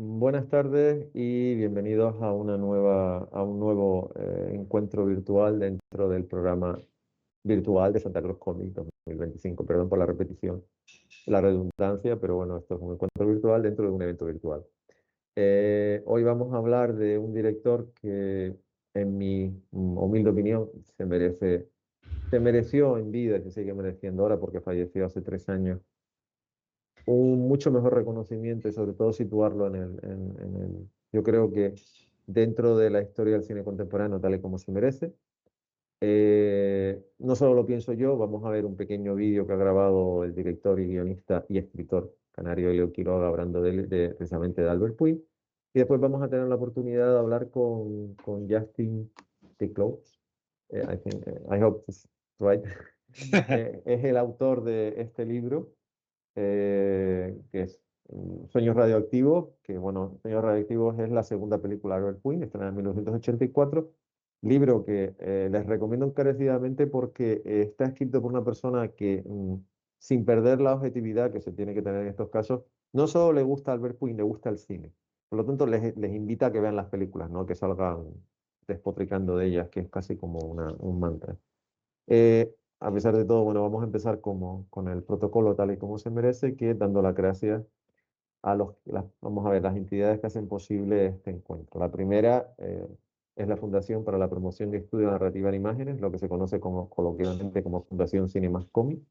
Buenas tardes y bienvenidos a a un nuevo encuentro virtual dentro del programa virtual de Santa Cruz Comic 2025. Perdón por la repetición, la redundancia, pero bueno, esto es un encuentro virtual dentro de un evento virtual. Hoy vamos a hablar de un director que, en mi humilde opinión, se mereció en vida y se sigue mereciendo ahora porque falleció hace 3 años un mucho mejor reconocimiento y sobre todo situarlo yo creo que dentro de la historia del cine contemporáneo tal y como se merece. No solo lo pienso yo, vamos a ver un pequeño vídeo que ha grabado el director y guionista y escritor canario Elio Quiroga hablando precisamente de Albert Puig. Y después vamos a tener la oportunidad de hablar con Justin Ticlow. I hope it's right. Es el autor de este libro que es Sueños Radioactivos, que bueno, Sueños Radioactivos es la segunda película de Albert Quinn, estrenada en 1984, libro que les recomiendo encarecidamente porque está escrito por una persona que, sin perder la objetividad que se tiene que tener en estos casos, no solo le gusta Albert Quinn, le gusta el cine. Por lo tanto, les invita a que vean las películas, ¿no? Que salgan despotricando de ellas, que es casi como un mantra. A pesar de todo, bueno, vamos a empezar con el protocolo tal y como se merece, que es dando las gracias a vamos a ver, las entidades que hacen posible este encuentro. La primera es la Fundación para la Promoción de Estudio Narrativa en Imágenes, lo que se conoce coloquialmente como Fundación Cinemas Cómic.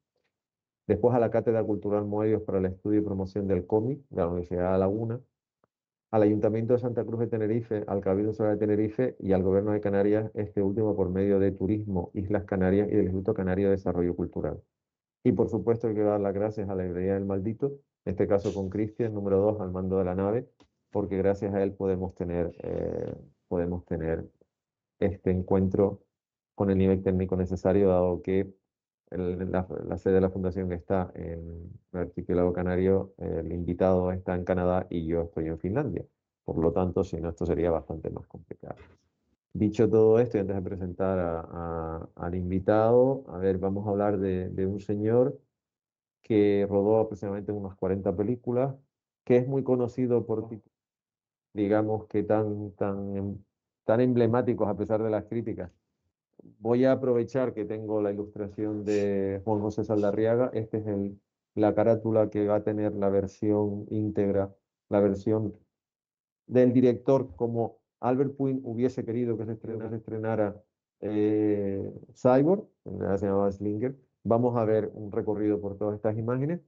Después a la Cátedra Cultural Moebius para el Estudio y Promoción del Cómic de la Universidad de Laguna, al Ayuntamiento de Santa Cruz de Tenerife, al Cabildo Insular de Tenerife y al Gobierno de Canarias, este último por medio de Turismo, Islas Canarias y del Instituto Canario de Desarrollo Cultural. Y por supuesto hay que dar las gracias a la Librería del Maldito, en este caso con Cristian, número 2, al mando de la nave, porque gracias a él podemos tener este encuentro con el nivel técnico necesario, dado que la sede de la fundación está en el archipiélago canario, el invitado está en Canadá y yo estoy en Finlandia. Por lo tanto, si no, esto sería bastante más complicado. Dicho todo esto, y antes de presentar al invitado, a ver, vamos a hablar de un señor que rodó aproximadamente unas 40 películas, que es muy conocido por títulos, digamos que tan emblemáticos a pesar de las críticas. Voy a aprovechar que tengo la ilustración de Juan José Saldarriaga. Esta es la carátula que va a tener la versión íntegra, la versión del director, como Albert Puig hubiese querido que se estrenara Cyborg, en realidad se llamaba Slinger. Vamos a ver un recorrido por todas estas imágenes.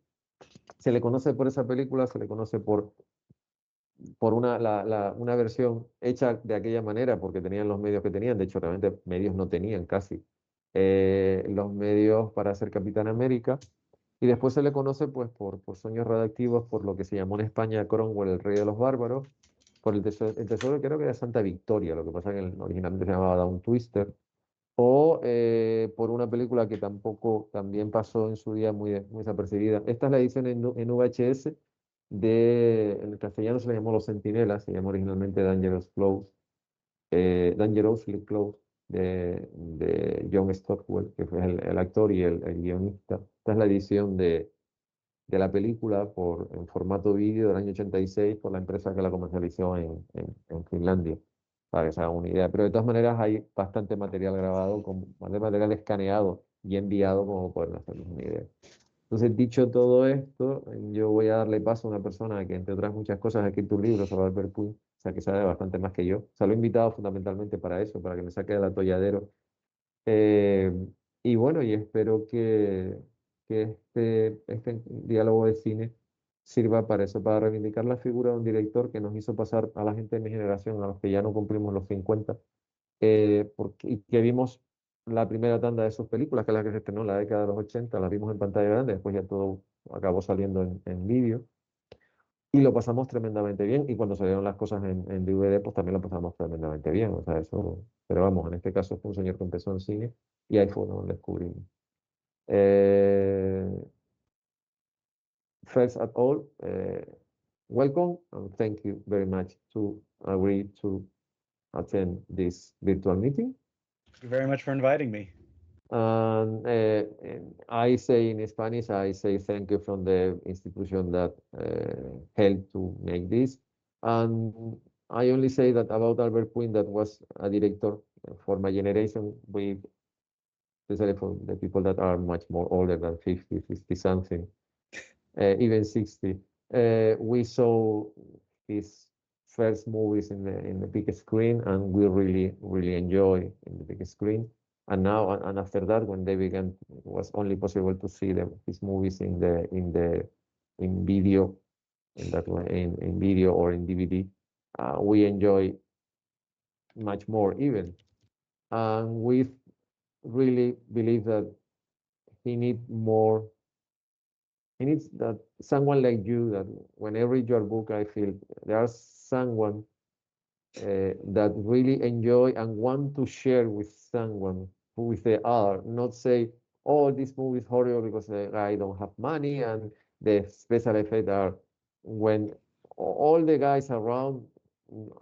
Se le conoce por esa película, se le conoce por una versión hecha de aquella manera, porque tenían los medios que tenían. De hecho, realmente medios no tenían casi los medios para ser Capitán América. Y después se le conoce pues por Sueños Radioactivos, por lo que se llamó en España Cromwell, el rey de los bárbaros, por el tesoro creo que era Santa Victoria, lo que pasa que originalmente se llamaba Down Twister, o por una película que también pasó en su día muy desapercibida. Esta es la edición en VHS en castellano se le llamó Los Centinelas, se llamó originalmente Dangerously Close, de John Stockwell, que fue el actor y el guionista. Esta es la edición de la película en formato vídeo del año 86 por la empresa que la comercializó en Finlandia, para que se hagan una idea. Pero de todas maneras hay bastante material grabado, bastante material escaneado y enviado como pueden hacernos una idea. Entonces, dicho todo esto, yo voy a darle paso a una persona que, entre otras muchas cosas, ha escrito un libro sobre Albert Puig, o sea, que sabe bastante más que yo. O sea, lo he invitado fundamentalmente para eso, para que me saque del atolladero. Eh, y bueno, y espero que este diálogo de cine sirva para eso, para reivindicar la figura de un director que nos hizo pasar a la gente de mi generación, a los que ya no cumplimos los 50, y que vimos la primera tanda de sus películas, que es la que se estrenó en la década de los 80, la vimos en pantalla grande, después ya todo acabó saliendo en vídeo, y lo pasamos tremendamente bien, y cuando salieron las cosas en DVD, pues también lo pasamos tremendamente bien, o sea, eso, pero vamos, en este caso fue un señor que empezó en cine, y ahí fue donde lo descubrimos. Eh, First at all, welcome, and thank you very much to agree to attend this virtual meeting. Thank you very much for inviting me. And I say in Spanish, I say thank you from the institution that helped to make this. And I only say that about Albert Quinn, that was a director for my generation. We, especially for the people that are much more older than 50, 50 something, even 60. We saw his first movies in the big screen, and we really enjoy in the big screen. And now, and after that, when they began, it was only possible to see his movies in video, in that way, in video or in DVD. We enjoy much more even, and we really believe that he needs more. He needs that someone like you, that when I read your book, I feel there's someone that really enjoy and want to share with someone who is the other, not say, oh, this movie is horrible because the guy don't have money and the special effects are, when all the guys around,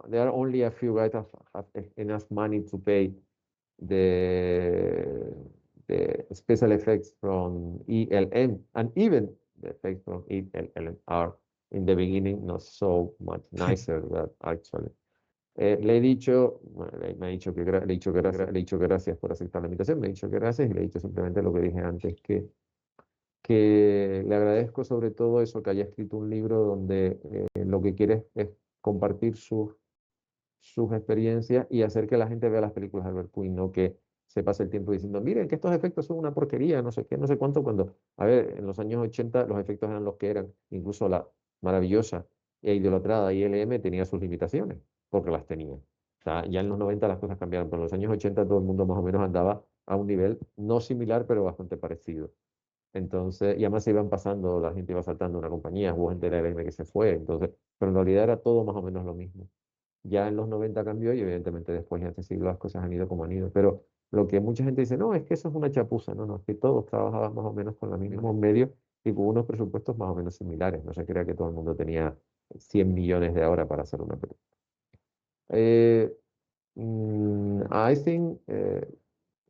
there are only a few guys that have enough money to pay the the special effects from ELM, and even the effects from ELM are in the beginning not so much nicer that actually. Le he dicho, bueno, me ha dicho que, le he dicho que gracias, le he dicho que gracias por aceptar la invitación, me ha dicho que gracias y le he dicho simplemente lo que dije antes, que le agradezco sobre todo eso, que haya escrito un libro donde lo que quiere es compartir sus experiencias y hacer que la gente vea las películas de Albert Quinn, no que se pase el tiempo diciendo, miren que estos efectos son una porquería, no sé qué, no sé cuánto, cuando, a ver, en los años 80 los efectos eran los que eran, incluso la maravillosa e idolatrada ILM tenía sus limitaciones, porque las tenía. O sea, ya en los 90 las cosas cambiaron, pero en los años 80 todo el mundo más o menos andaba a un nivel no similar, pero bastante parecido. Entonces, y además se iban pasando, la gente iba saltando una compañía, hubo gente de la ILM que se fue, entonces, pero en realidad era todo más o menos lo mismo. Ya en los 90 cambió y evidentemente después de este siglo las cosas han ido como han ido. Pero lo que mucha gente dice, no, es que eso es una chapuza. No, no, es que todos trabajaban más o menos con los mismos medios y con unos presupuestos más o menos similares. No se crea que todo el mundo tenía 100 millones de horas para hacer una película. I think,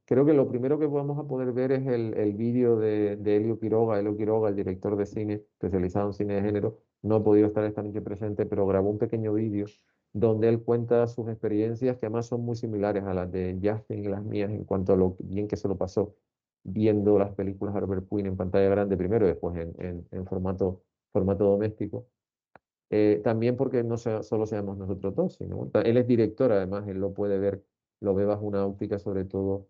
creo que lo primero que vamos a poder ver es el vídeo de Elio Quiroga. Elio Quiroga, el director de cine, especializado en cine de género, no ha podido estar esta noche presente, pero grabó un pequeño vídeo donde él cuenta sus experiencias, que además son muy similares a las de Justin y las mías en cuanto a lo bien que se lo pasó viendo las películas de Albert Quinn en pantalla grande primero y después en formato doméstico. También porque no solo seamos nosotros dos, sino él es director, además, él lo puede ver, lo ve bajo una óptica sobre todo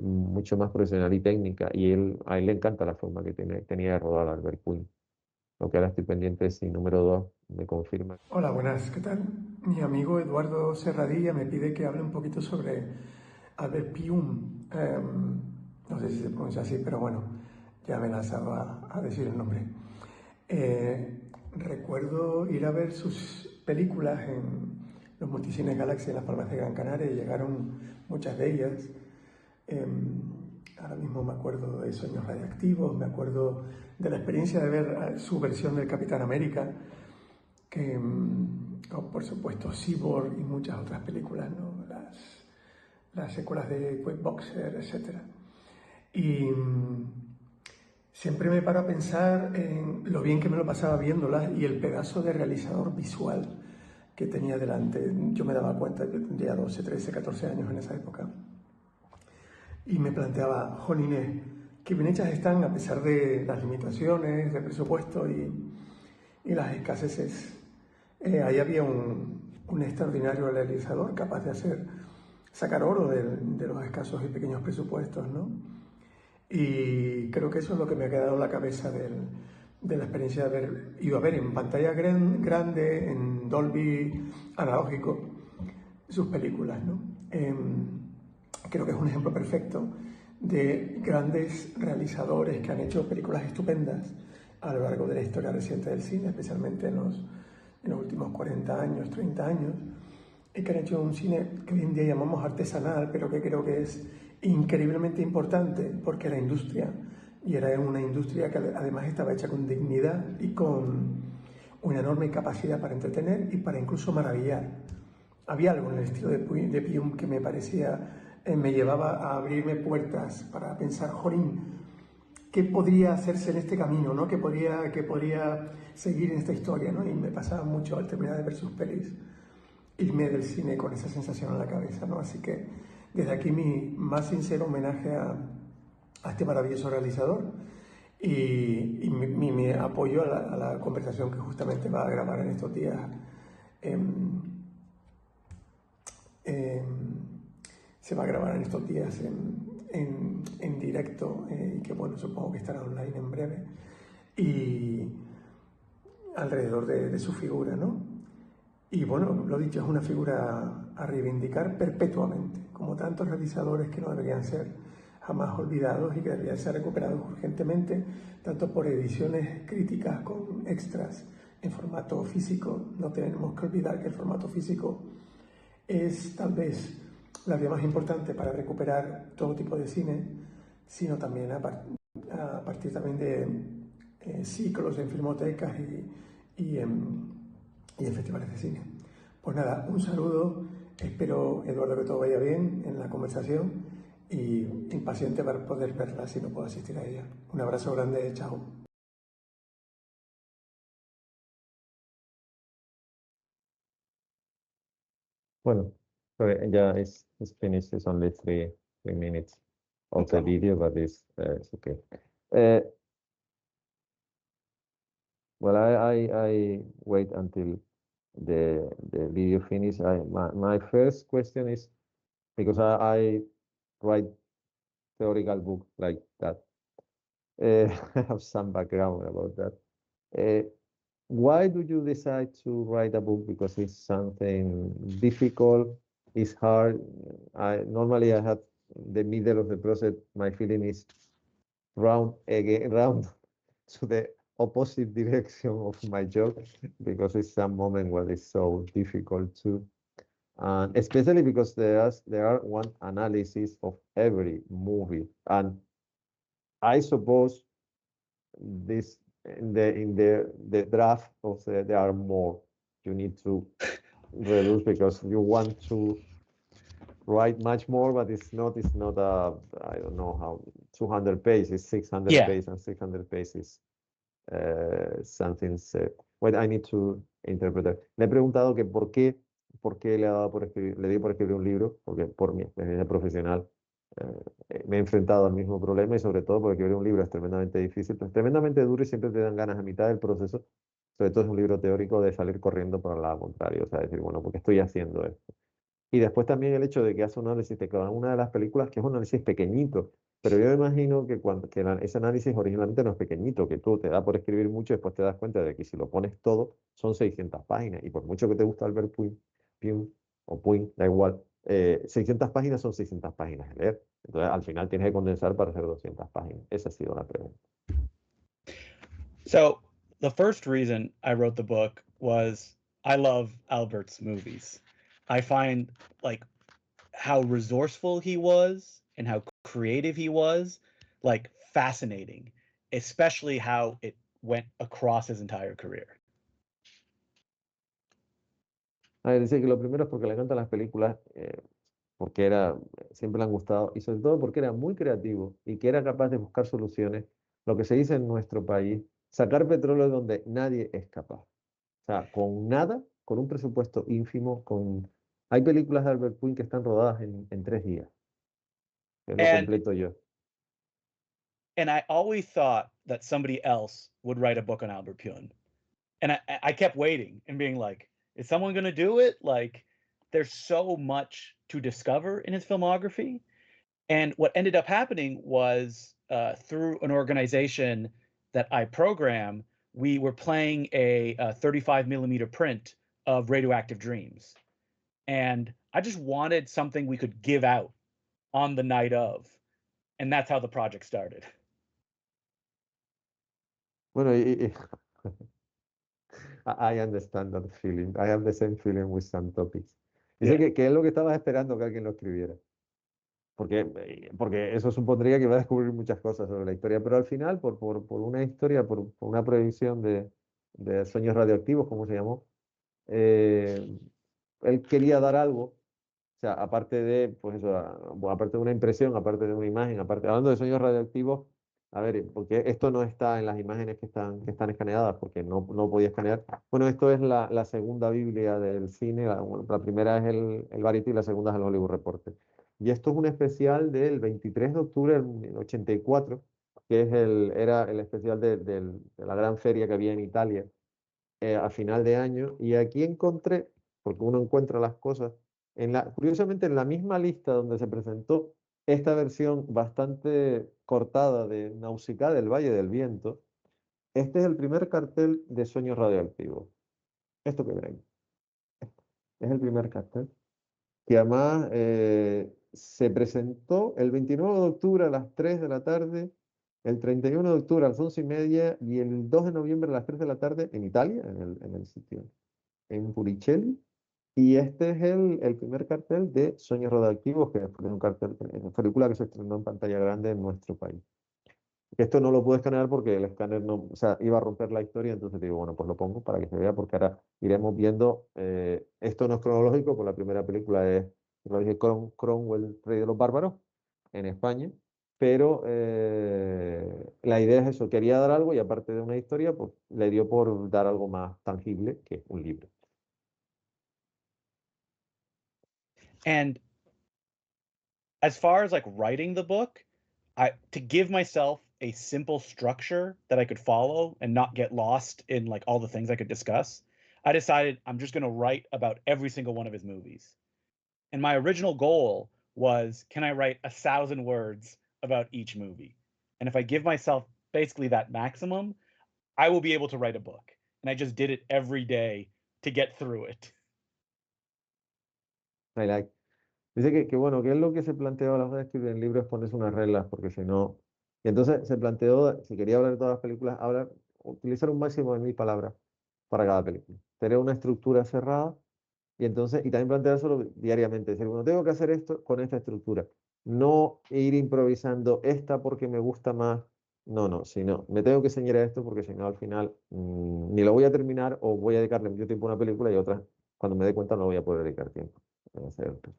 mucho más profesional y técnica, y a él le encanta la forma que tenía de rodar Albert Quinn. Lo que ahora estoy pendiente es si número 2 me confirma. Hola, buenas, ¿qué tal? Mi amigo Eduardo Serradilla me pide que hable un poquito sobre Albert Pyun. No sé si se pronuncia así, pero bueno, ya me lanzaba a decir el nombre. Recuerdo ir a ver sus películas en los multicines Galaxy en Las Palmas de Gran Canaria, y llegaron muchas de ellas. Ahora mismo me acuerdo de Sueños Radiactivos, me acuerdo de la experiencia de ver su versión del Capitán América, que, por supuesto, Cyborg y muchas otras películas, ¿no? Las secuelas de Quick Boxer, etc. Y siempre me paro a pensar en lo bien que me lo pasaba viéndolas y el pedazo de realizador visual que tenía delante. Yo me daba cuenta, yo tendría 12, 13, 14 años en esa época. Y me planteaba, jolines, qué bien hechas están a pesar de las limitaciones de presupuesto y las escaseces. Ahí había un extraordinario realizador capaz de sacar oro de los escasos y pequeños presupuestos, ¿no? Y creo que eso es lo que me ha quedado en la cabeza de la experiencia de haber ido a ver en pantalla grande, en Dolby analógico, sus películas, ¿no? Creo que es un ejemplo perfecto de grandes realizadores que han hecho películas estupendas a lo largo de la historia reciente del cine, especialmente en los últimos 40 años, 30 años, y que han hecho un cine que hoy en día llamamos artesanal, pero que creo que es increíblemente importante, porque la industria, y era una industria que además estaba hecha con dignidad y con una enorme capacidad para entretener y para incluso maravillar. Había algo en el estilo de Pyun que me parecía, me llevaba a abrirme puertas para pensar, jolín, qué podría hacerse en este camino, ¿no? Qué podría seguir en esta historia, ¿no? Y me pasaba mucho al terminar de ver sus pelis, irme del cine con esa sensación en la cabeza, ¿no? Así que desde aquí mi más sincero homenaje a este maravilloso realizador y mi apoyo a la conversación que justamente va a grabar en estos días. Se va a grabar en estos días en directo y que bueno, supongo que estará online en breve y alrededor de su figura, ¿no? Y bueno, lo dicho, es una figura a reivindicar perpetuamente, como tantos realizadores que no deberían ser jamás olvidados y que deberían ser recuperados urgentemente, tanto por ediciones críticas con extras en formato físico. No tenemos que olvidar que el formato físico es tal vez la vía más importante para recuperar todo tipo de cine, sino también a partir también de ciclos en filmotecas y en festivales de cine. Pues nada, un saludo, espero, Eduardo, que todo vaya bien en la conversación y impaciente para poder verla si no puedo asistir a ella. Un abrazo grande, chao. Bueno, so yeah, it's finished. It's only 3 minutes of the video, but it's okay. Well, I wait until the video finish. My first question is because I write theoretical book like that. I have some background about that. Why do you decide to write a book? Because it's something difficult, it's hard. Normally I have the middle of the process, my feeling is round to the opposite direction of my job because it's some moment where it's so difficult to, and especially because there are one analysis of every movie, and I suppose this in the draft of there are more you need to reduce because you want to write much more, but it's not I don't know how 200 pages, 600 Yeah. pages, and 600 pages something well, I need to interpret that. Le he preguntado que por qué le ha dado por escribir, le di por escribir un libro, porque por mi experiencia profesional me he enfrentado al mismo problema y sobre todo porque escribir un libro es tremendamente difícil, pues tremendamente duro y siempre te dan ganas a mitad del proceso, sobre todo es un libro teórico, de salir corriendo para el lado contrario, o sea, decir, bueno, ¿porque estoy haciendo esto? Y después también el hecho de que hace un análisis de cada una de las películas, que es un análisis pequeñito, pero yo me imagino que, ese análisis originalmente no es pequeñito, que tú te da por escribir mucho y después te das cuenta de que si lo pones todo son 600 páginas. Y por mucho que te guste Albert Puig o Puig, da igual, 600 páginas son 600 páginas de leer. Entonces al final tienes que condensar para hacer 200 páginas. Esa ha sido la pregunta. So the first reason I wrote the book was I love Albert's movies. I find like how resourceful he was and how creative he was, like fascinating, especially how it went across his entire career. A ver, dice que lo primero es porque le encantan las películas, porque siempre le han gustado, y sobre todo porque era muy creativo y que era capaz de buscar soluciones, lo que se dice en nuestro país, sacar petróleo donde nadie es capaz. O sea, con nada, con un presupuesto ínfimo, hay películas de Albert Puig que están rodadas en 3 días, que lo And completo yo. and I always thought that somebody else would write a book on Albert Pujols. And I kept waiting and being like, is someone going to do it? Like, there's so much to discover in his filmography. And what ended up happening was through an organization that I program, we were playing a 35 millimeter print of Radioactive Dreams. And I just wanted something we could give out on the night of. And that's how the project started. Bueno, I understand that feeling. I have the same feeling with some topics. Dice Yeah. que es lo que estabas esperando que alguien lo escribiera. Porque eso supondría que va a descubrir muchas cosas sobre la historia, pero al final, por una historia, por una proyección de sueños radioactivos, como se llamó, él quería dar algo, o sea, aparte de, pues eso, aparte de una impresión, aparte de una imagen, hablando de sueños radioactivos, a ver, porque esto no está en las imágenes que están escaneadas, porque no podía escanear. Bueno, esto es la segunda Biblia del cine. La primera es el Variety y la segunda es el Hollywood Reporter. Y esto es un especial del 23 de octubre del 84, que era el especial de la gran feria que había en Italia a final de año. Y aquí encontré, porque uno encuentra las cosas, curiosamente en la misma lista donde se presentó esta versión bastante cortada de Nausicaa del Valle del Viento, este es el primer cartel de Sueños Radioactivos. Esto que ven, es el primer cartel, que además se presentó el 29 de octubre a las 3 de la tarde, el 31 de octubre a las 11:30 y el 2 de noviembre a las 3 de la tarde en Italia, en el sitio, en Puricelli. Y este es el primer cartel de Sueños Radioactivos, que fue un cartel, una película que se estrenó en pantalla grande en nuestro país. Esto no lo pude escanear porque el escáner no, o sea, iba a romper la historia, entonces digo, bueno, pues lo pongo para que se vea, porque ahora iremos viendo, esto no es cronológico, pues la primera película es, lo dije, Cromwell, Rey de los Bárbaros, en España, pero la idea es eso, quería dar algo y aparte de una historia, pues le dio por dar algo más tangible que un libro. And as far as like writing the book, to give myself a simple structure that I could follow and not get lost in like all the things I could discuss, I decided I'm just going to write about every single one of his movies. And my original goal was, can I write 1,000 words about each movie? And if I give myself basically that maximum, I will be able to write a book. And I just did it every day to get through it. I like. Dice que bueno, que es lo que se planteó a la hora de escribir el libro es ponerse unas reglas, porque si no... Y entonces se planteó, si quería hablar de todas las películas, utilizar un máximo de 1.000 palabras para cada película. Tener una estructura cerrada y entonces, y también planteárselo diariamente. Decir, bueno, tengo que hacer esto con esta estructura. No ir improvisando esta porque me gusta más. No, sino me tengo que ceñir a esto porque si no al final ni lo voy a terminar o voy a dedicarle mucho tiempo a una película y otra, cuando me dé cuenta, no voy a poder dedicar tiempo a hacer esto.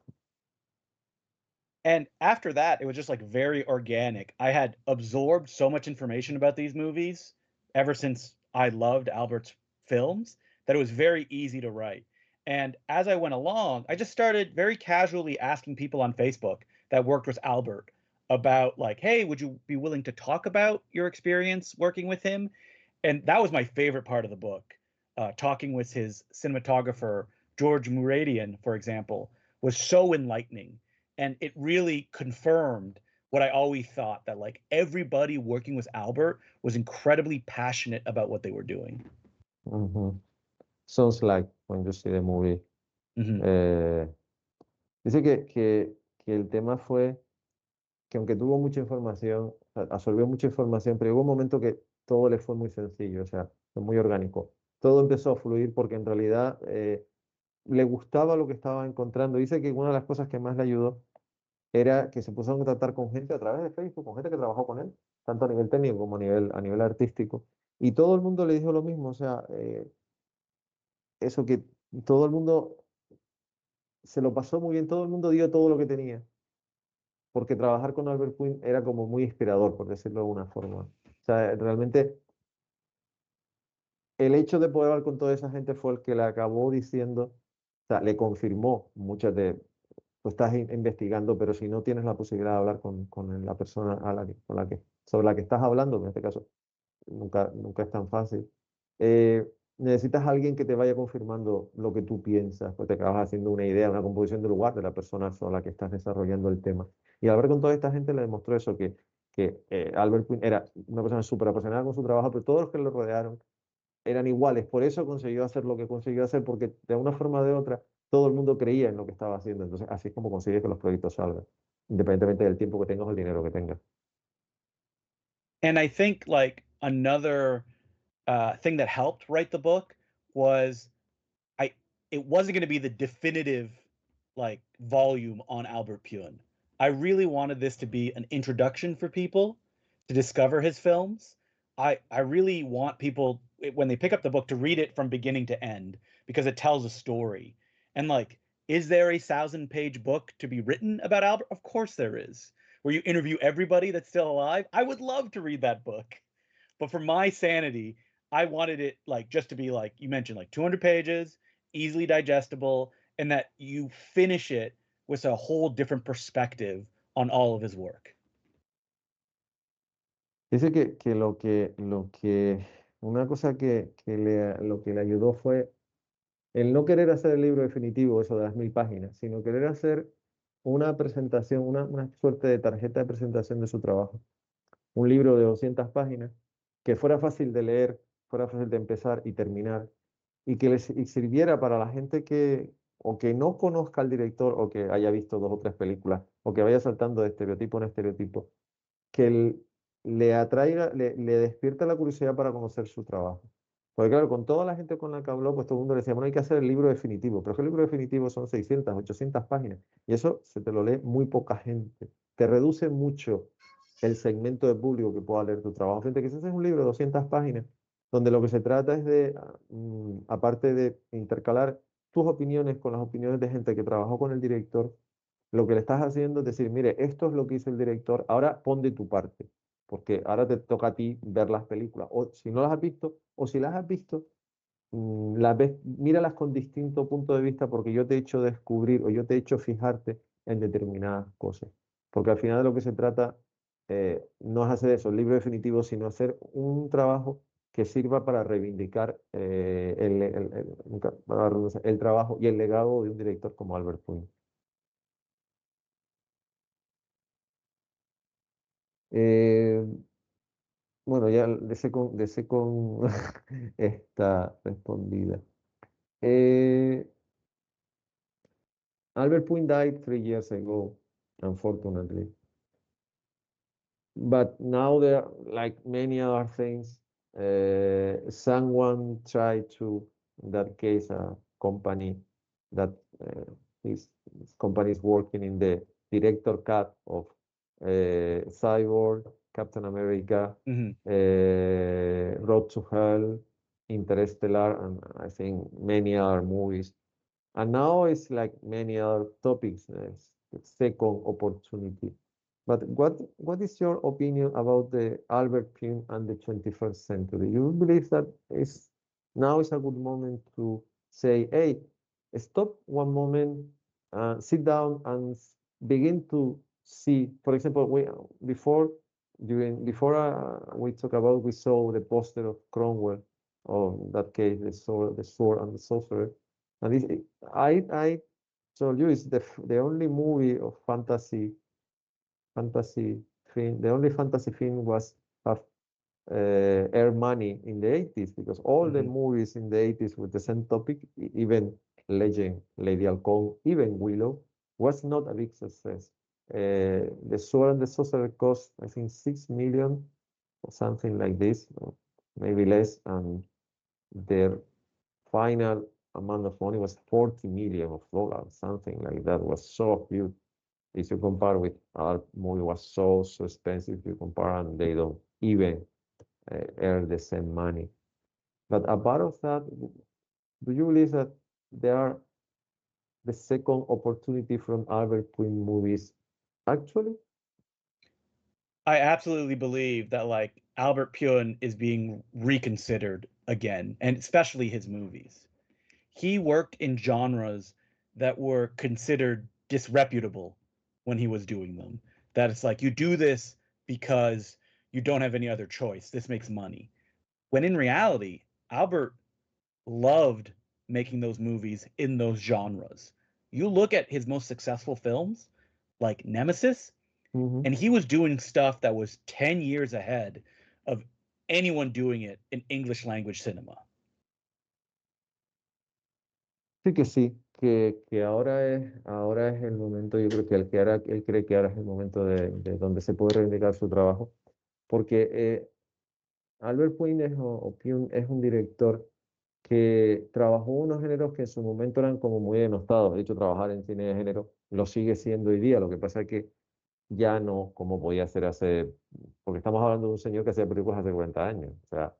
And after that, it was just like very organic. I had absorbed so much information about these movies ever since I loved Albert's films that it was very easy to write. And as I went along, I just started very casually asking people on Facebook that worked with Albert about, like, hey, would you be willing to talk about your experience working with him? And that was my favorite part of the book. Talking with his cinematographer, George Muradian, for example, was so enlightening. And it really confirmed what I always thought, that like everybody working with Albert was incredibly passionate about what they were doing. Sounds like when you see the movie. Mm-hmm. Dice que el tema fue que aunque tuvo mucha información, o sea, absorbió mucha información, pero hubo un momento que todo le fue muy sencillo, o sea, fue muy orgánico. Todo empezó a fluir porque en realidad le gustaba lo que estaba encontrando. Dice que una de las cosas que más le ayudó era que se puso a contactar con gente a través de Facebook, con gente que trabajó con él, tanto a nivel técnico como a nivel artístico. Y todo el mundo le dijo lo mismo, o sea, eso que todo el mundo se lo pasó muy bien, todo el mundo dio todo lo que tenía, porque trabajar con Albert Quinn era como muy inspirador, por decirlo de alguna forma. O sea, realmente el hecho de poder hablar con toda esa gente fue el que le acabó diciendo, o sea, le confirmó muchas de, tú estás investigando, pero si no tienes la posibilidad de hablar con la persona sobre la que estás hablando, en este caso, nunca es tan fácil. Necesitas a alguien que te vaya confirmando lo que tú piensas, pues te acabas haciendo una idea, una composición del lugar de la persona sobre la que estás desarrollando el tema. Y al ver con toda esta gente le demostró eso, que Albert Quinn era una persona súper apasionada con su trabajo, pero todos los que lo rodearon eran iguales. Por eso consiguió hacer lo que consiguió hacer, porque de una forma o de otra todo el mundo creía en lo que estaba haciendo. Entonces, así es como consigue que los proyectos salgan, independientemente del tiempo que tengas o el dinero que tengas. And I think like another thing that helped write the book was it wasn't going to be the definitive like volume on Albert Puin. I really wanted this to be an introduction for people to discover his films. I really want people when they pick up the book to read it from beginning to end because it tells a story. And like, is there a 1,000-page book to be written about Albert? Of course there is. where you interview everybody that's still alive. I would love to read that book. But for my sanity, I wanted it like just to be like you mentioned, like 200 pages, easily digestible, and that you finish it with a whole different perspective on all of his work. Dice una cosa lo que le ayudó fue el no querer hacer el libro definitivo, eso de las 1000 páginas, sino querer hacer una presentación, una suerte de tarjeta de presentación de su trabajo. Un libro de 200 páginas que fuera fácil de leer, fuera fácil de empezar y terminar, y que y sirviera para la gente que o que no conozca al director o que haya visto 2 o 3 películas o que vaya saltando de estereotipo en estereotipo, que le atraiga, le despierta la curiosidad para conocer su trabajo. Porque claro, con toda la gente con la que habló, pues todo el mundo le decía, bueno, hay que hacer el libro definitivo, pero es que el libro definitivo son 600, 800 páginas, y eso se te lo lee muy poca gente. Te reduce mucho el segmento de público que pueda leer tu trabajo. Frente a que si haces un libro de 200 páginas, donde lo que se trata es de, aparte de intercalar tus opiniones con las opiniones de gente que trabajó con el director, lo que le estás haciendo es decir, mire, esto es lo que hizo el director, ahora pon de tu parte, porque ahora te toca a ti ver las películas. O si no las has visto, o si las has visto, las ves, míralas con distinto punto de vista porque yo te he hecho descubrir o yo te he hecho fijarte en determinadas cosas. Porque al final de lo que se trata no es hacer eso, el libro definitivo, sino hacer un trabajo que sirva para reivindicar el trabajo y el legado de un director como Albert Puig. Eh, bueno, ya de ese con esta respondida. Albert Puig died 3 years ago, unfortunately. But now there, like many other things, someone tried to, in that case, a company that his company is working in the director cut of Cyborg, Captain America, Road to Hell, Interstellar, and I think many other movies. And now it's like many other topics, second opportunity. But what is your opinion about the Albert Puig and the 21st century? You believe that now is a good moment to say, hey, stop one moment, sit down and begin to see, for example, before we talk about, we saw the poster of Cromwell, or in that case, the sword and the sorcerer. And I told you it's the only movie of fantasy film. The only fantasy film was have earn money in the 80s because all the movies in the 80s with the same topic, even Legend, Lady Halcón, even Willow, was not a big success. The Sword and the Sorcerer cost, I think, 6 million or something like this, or maybe less, and their final amount of money was $40 million, something like that. Was so huge. If you compare with our movie was so expensive, you compare and they don't even earn the same money. But apart of that, do you believe that there are the second opportunity from Albert Puig movies actually? I absolutely believe that like Albert Puig is being reconsidered again, and especially his movies. He worked in genres that were considered disreputable when he was doing them. That it's like you do this because you don't have any other choice. This makes money. When in reality, Albert loved making those movies in those genres. You look at his most successful films, like Nemesis, and he was doing stuff that was 10 years ahead of anyone doing it in English language cinema. Sí, que ahora es el momento, yo creo que él cree que ahora es el momento de donde se puede reivindicar su trabajo, porque Albert Puig es un director que trabajó unos géneros que en su momento eran como muy denostados. De hecho, trabajar en cine de género lo sigue siendo hoy día. Lo que pasa es que ya no como podía ser porque estamos hablando de un señor que hacía películas hace 40 años. O sea,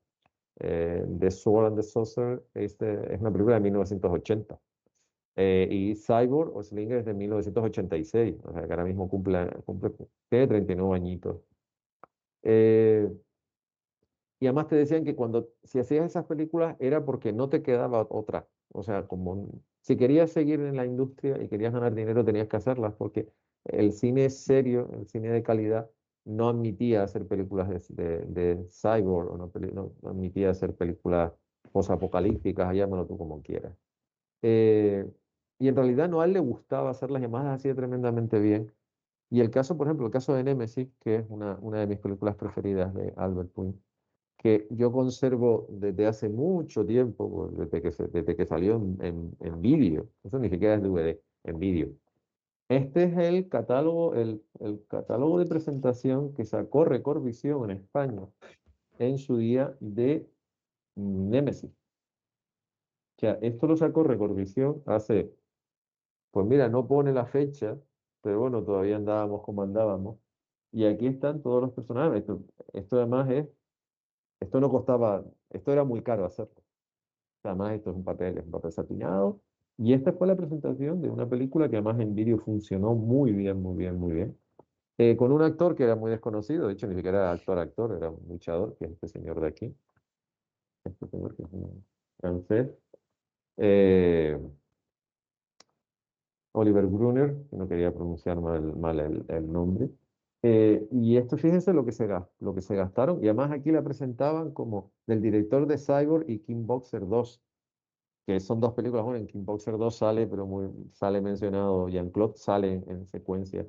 The Sword and the Sorcerer es una película de 1980. Y Cyborg o Slinger es de 1986, o sea que ahora mismo tiene 39 añitos. Y además te decían que si hacías esas películas era porque no te quedaba otra. O sea, como si querías seguir en la industria y querías ganar dinero, tenías que hacerlas, porque el cine serio, el cine de calidad, no admitía hacer películas de cyborg, o no admitía hacer películas posapocalípticas, llámalo tú como quieras. Y en realidad no a él le gustaba hacer las llamadas así de tremendamente bien. Y el caso, por ejemplo, el caso de Nemesis, que es una de mis películas preferidas de Albert Puig, que yo conservo desde hace mucho tiempo, pues, desde que salió en vídeo, eso ni siquiera es DVD, en vídeo. Este es el catálogo de presentación que sacó Record Visión en España en su día de Nemesis. O sea, esto lo sacó Record Visión hace, pues mira, no pone la fecha, pero bueno, todavía andábamos como andábamos. Y aquí están todos los personajes. Esto además esto no costaba, esto era muy caro hacerlo. Además, esto es un papel satinado. Y esta fue la presentación de una película que además en vídeo funcionó muy bien, muy bien, muy bien. Con un actor que era muy desconocido, de hecho ni siquiera era actor, era un luchador, que es este señor de aquí. Este señor que es un francés. Eh, Oliver Gruner, que no quería pronunciar mal el nombre. Y esto, fíjense lo que se gastaron. Y además aquí la presentaban como del director de Cyborg y Kickboxer 2, que son dos películas. Bueno, en Kickboxer 2 sale, pero sale mencionado, Jean-Claude sale en secuencia,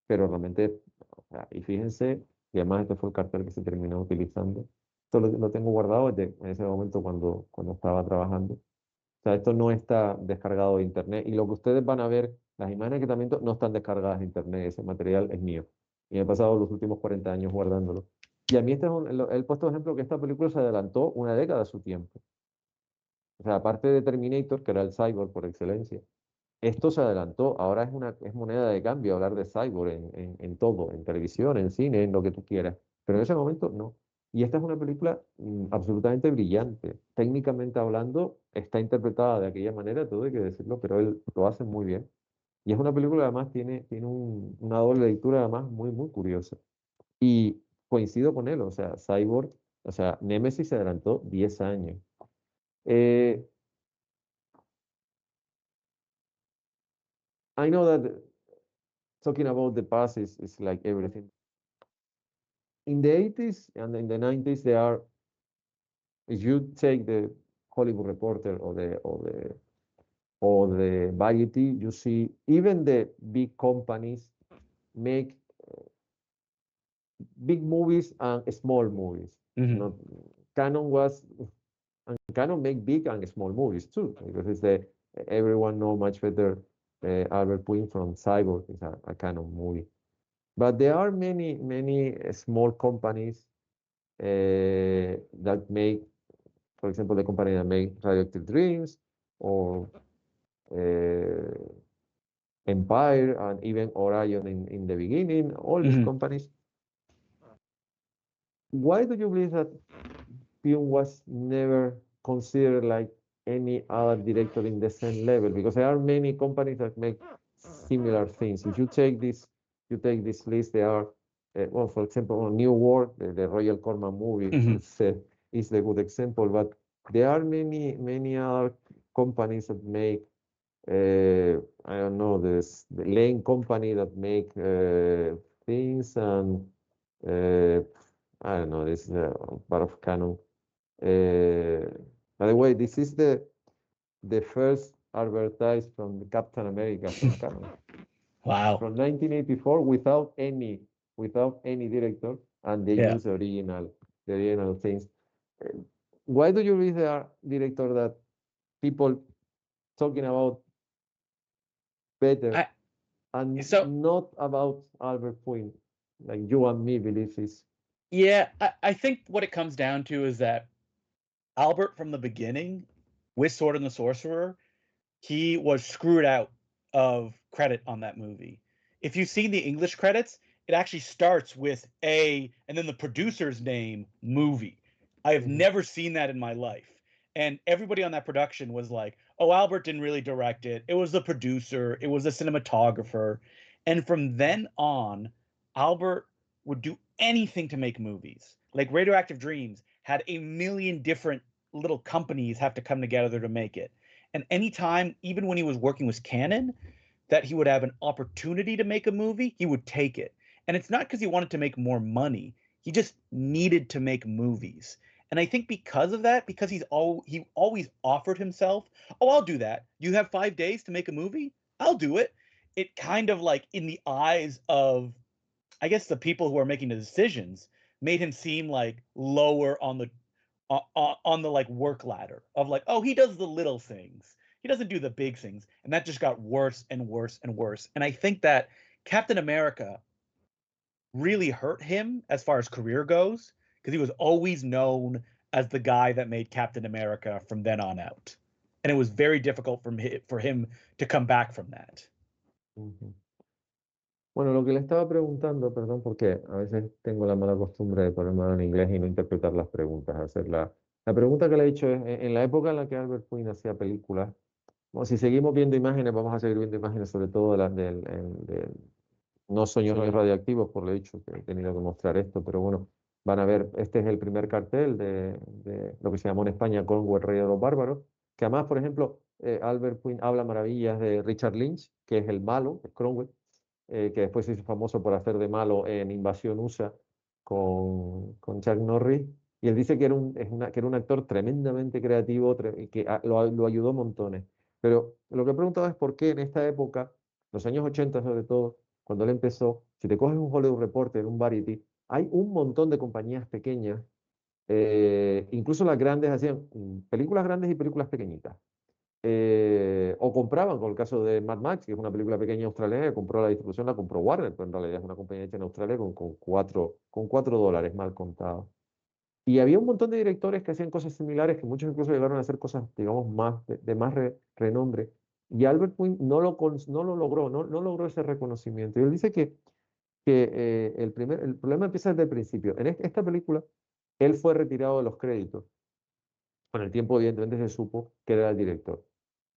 pero realmente, o sea, y fíjense, y además este fue el cartel que se terminó utilizando. Esto lo tengo guardado en ese momento cuando estaba trabajando. O sea, esto no está descargado de internet, y lo que ustedes van a ver, las imágenes que también no están descargadas de internet, ese material es mío. Y me he pasado los últimos 40 años guardándolo. Y a mí he puesto ejemplo que esta película se adelantó una década a su tiempo. O sea, aparte de Terminator, que era el cyborg por excelencia, esto se adelantó. Ahora es moneda de cambio hablar de cyborg en todo, en televisión, en cine, en lo que tú quieras. Pero en ese momento no. Y esta es una película absolutamente brillante. Técnicamente hablando, está interpretada de aquella manera, todo hay que decirlo, pero él lo hace muy bien. Y es una película además tiene una doble lectura además muy, muy curiosa. Y coincido con él, o sea, Cyborg, o sea, Nemesis se adelantó 10 años. Eh, I know that talking about the past is like everything. In the 80s and in the 90s, if you take the Hollywood Reporter or the Variety, you see even the big companies make big movies and small movies. Mhm. Not, Canon make big and small movies too, because everyone know much better Albert Puig from Cyborg is a Canon movie. But there are many, many small companies that make, for example, the company that make Radioactive Dreams or Empire and even Orion in the beginning, all these companies. Why do you believe that Pyun was never considered like any other director in the same level? Because there are many companies that make similar things. If you take this list, there are, well, for example, New World, the Royal Corman movie is a good example, but there are many, many other companies that make, I don't know, the Lane company that make things, and I don't know, this is part of Canon. By the way, this is the first advertise from Captain America from Canon. Wow. From 1984 without any director, and they use the original things. Why do you read the director that people talking about better and not about Albert Puig, like you and me believe is? Yeah, I think what it comes down to is that Albert from the beginning, with Sword and the Sorcerer, he was screwed out of credit on that movie. If you've seen the English credits, it actually starts with A and then the producer's name, movie. I have never seen that in my life. And everybody on that production was like, "Oh, Albert didn't really direct it. It was the producer, it was the cinematographer." And from then on, Albert would do anything to make movies. Like Radioactive Dreams had a million different little companies have to come together to make it. And anytime, even when he was working with Canon, that he would have an opportunity to make a movie, he would take it. And it's not because he wanted to make more money. He just needed to make movies. And I think because of that, because he always offered himself, "Oh, I'll do that. You have 5 days to make a movie? I'll do it." It kind of like in the eyes of, I guess, the people who are making the decisions, made him seem like lower on the like work ladder of like, "Oh, he does the little things. He doesn't do the big things." And that just got worse and worse and worse. And I think that Captain America really hurt him as far as career goes, because he was always known as the guy that made Captain America from then on out. And it was very difficult for him to come back from that. Ujú. Bueno, lo que le estaba preguntando, perdón, porque a veces tengo la mala costumbre de ponerme en inglés y no interpretar las preguntas, la pregunta que le he dicho es, en la época en la que Albert Quinn hacía películas, bueno, si seguimos viendo imágenes, vamos a seguir viendo imágenes sobre todo de las no sueños radioactivos, por lo dicho, que he tenido que mostrar esto, pero bueno, van a ver, este es el primer cartel de lo que se llamó en España Congo, el Rey de los Bárbaros, que además, por ejemplo, Albert Quinn habla maravillas de Richard Lynch, que es el malo, es Cromwell, que después se hizo famoso por hacer de malo en Invasión USA con Chuck Norris, y él dice que que era un actor tremendamente creativo y que lo ayudó montones. Pero lo que he preguntado es por qué en esta época, los años 80 sobre todo, cuando él empezó, si te coges un Hollywood Reporter, un Variety, hay un montón de compañías pequeñas, incluso las grandes hacían películas grandes y películas pequeñitas. O compraban, con el caso de Mad Max, que es una película pequeña australiana, que compró la distribución, la compró Warner, pero en realidad es una compañía hecha en Australia con $4 mal contados. Y había un montón de directores que hacían cosas similares, que muchos incluso llegaron a hacer cosas, digamos, más de más renombre. Y Albert Quinn no lo logró, no logró ese reconocimiento. Y él dice que el problema empieza desde el principio. En esta película, él fue retirado de los créditos. Con el tiempo, evidentemente, se supo que era el director.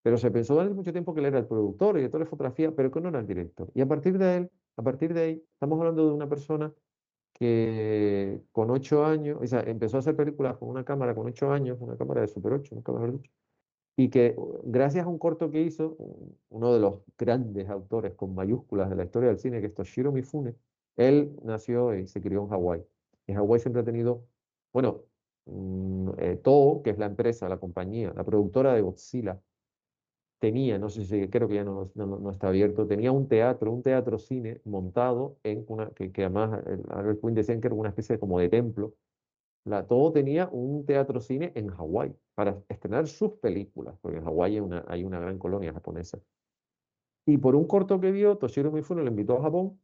Pero se pensó durante mucho tiempo que él era el productor, el director de fotografía, pero que no era el director. Y a partir de ahí, estamos hablando de una persona que con 8 años, o sea, empezó a hacer películas con una cámara con 8 años, una cámara de Super 8, nunca mejor dicho, y que gracias a un corto que hizo, uno de los grandes autores con mayúsculas de la historia del cine, que es Toshiro Mifune, él nació y se crió en Hawái. Y Hawái siempre ha tenido, bueno, Toho, que es la empresa, la compañía, la productora de Godzilla, tenía, no sé si, creo que ya no está abierto, tenía un teatro cine montado en que además Albert Quinn decían que era una especie como de templo. Todo tenía un teatro cine en Hawái para estrenar sus películas, porque en Hawái hay una gran colonia japonesa. Y por un corto que vio, Toshiro Mifune lo invitó a Japón.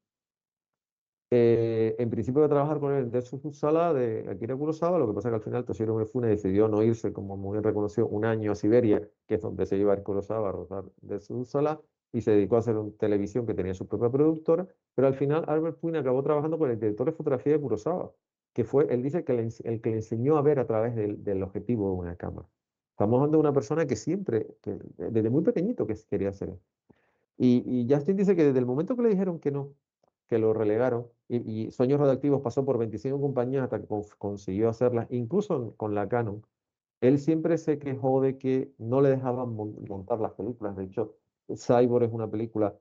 En principio iba a trabajar con él de su sala de Akira Kurosawa, lo que pasa es que al final Toshiro Mifune decidió no irse, como muy bien reconoció, un año a Siberia, que es donde se iba a Kurosawa a rodar de su sala, y se dedicó a hacer televisión que tenía su propia productora, pero al final Albert Quinn acabó trabajando con el director de fotografía de Kurosawa, que fue, él dice que el que le enseñó a ver a través del objetivo de una cámara. Estamos hablando de una persona que siempre, desde muy pequeñito que quería hacer eso. Y Justin dice que desde el momento que le dijeron que no, que lo relegaron, y Sueños Radioactivos pasó por 25 compañías hasta que consiguió hacerlas, incluso con la Canon, él siempre se quejó de que no le dejaban montar las películas. De hecho, Cyborg es una película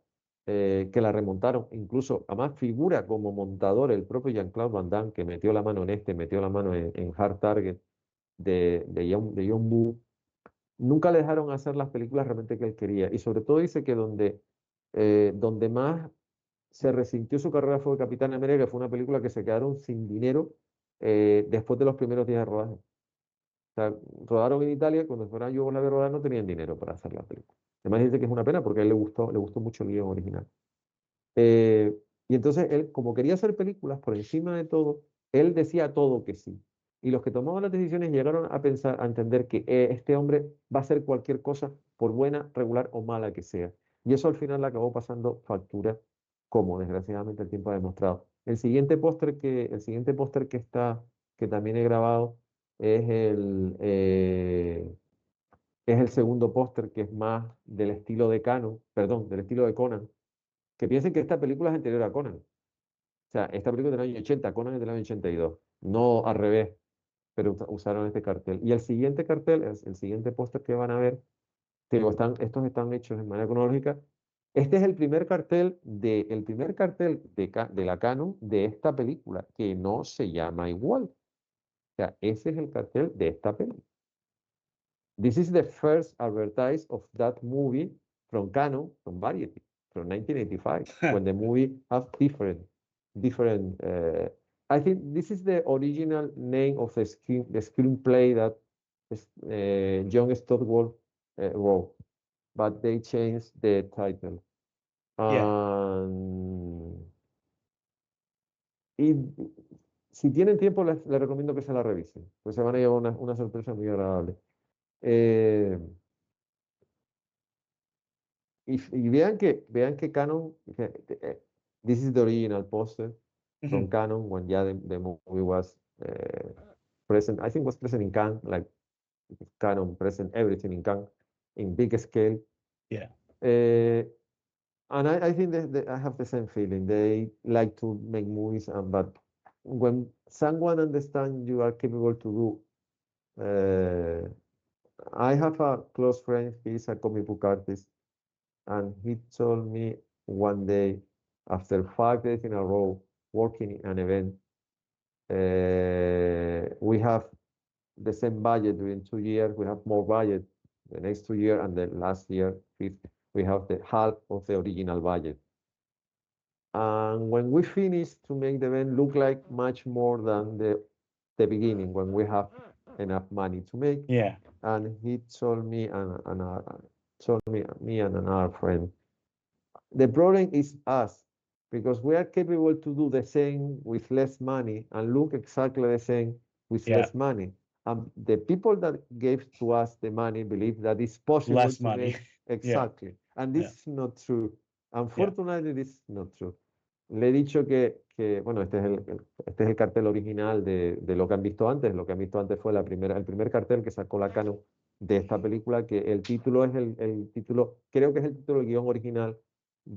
que la remontaron, incluso además figura como montador el propio Jean-Claude Van Damme, que metió la mano metió la mano en Hard Target de John Woo. Nunca le dejaron hacer las películas realmente que él quería. Y sobre todo dice que donde más se resintió su carrera fue Capitán América, que fue una película que se quedaron sin dinero después de los primeros días de rodaje. O sea, rodaron en Italia, cuando fueron a Yugoslavia a rodar no tenían dinero para hacer la película. Además dice que es una pena porque a él le gustó mucho el guión original. Eh, y entonces él, como quería hacer películas por encima de todo, él decía a todo que sí. Y los que tomaban las decisiones llegaron a pensar, a entender que este hombre va a hacer cualquier cosa, por buena, regular o mala que sea. Y eso al final le acabó pasando factura, como desgraciadamente el tiempo ha demostrado. El siguiente póster que también he grabado, es es el segundo póster que es más del estilo de perdón, del estilo de Conan, que piensen que esta película es anterior a Conan. O sea, esta película es del año 80, Conan es del año 82, no al revés, pero usaron este cartel. Y el siguiente cartel, el siguiente póster que van a ver, te digo, estos están hechos de manera cronológica. Este es el primer cartel de la Canon de esta película, que no se llama igual. O sea, ese es el cartel de esta película. This is the first advertise of that movie from Canon, from Variety, from 1985, when the movie has different. I think this is the original name of the screenplay that John Stockwell wrote, but they changed the title. Yeah. Y si tienen tiempo, les recomiendo que se la revisen, pues se van a llevar una sorpresa muy agradable. Y vean que Canon, this is the original poster from Mhm. Canon when the movie was present. I think was present in Cannes, like Canon present everything in Cannes in big scale. Yeah. And I think that I have the same feeling. They like to make movies, but when someone understands you are capable to do, I have a close friend. He's a comic book artist, and he told me one day, after 5 days in a row working in an event, we have the same budget during 2 years. We have more budget the next 2 years, and the last year, we have the half of the original budget. And when we finish to make the event look like much more than the beginning, when we have enough money to make. Yeah. And he told me me and another friend, the problem is us, because we are capable to do the same with less money and look exactly the same with Yeah. less money. And the people that gave to us the money believe that it's possible Less to money. make exactly. And this Yeah. is not true. Unfortunately, this is not true. Le he dicho que bueno, este es el cartel original de lo que han visto antes. Lo que han visto antes fue el primer cartel que sacó la Canon de esta película, que el título es el título, creo que es el título del guión original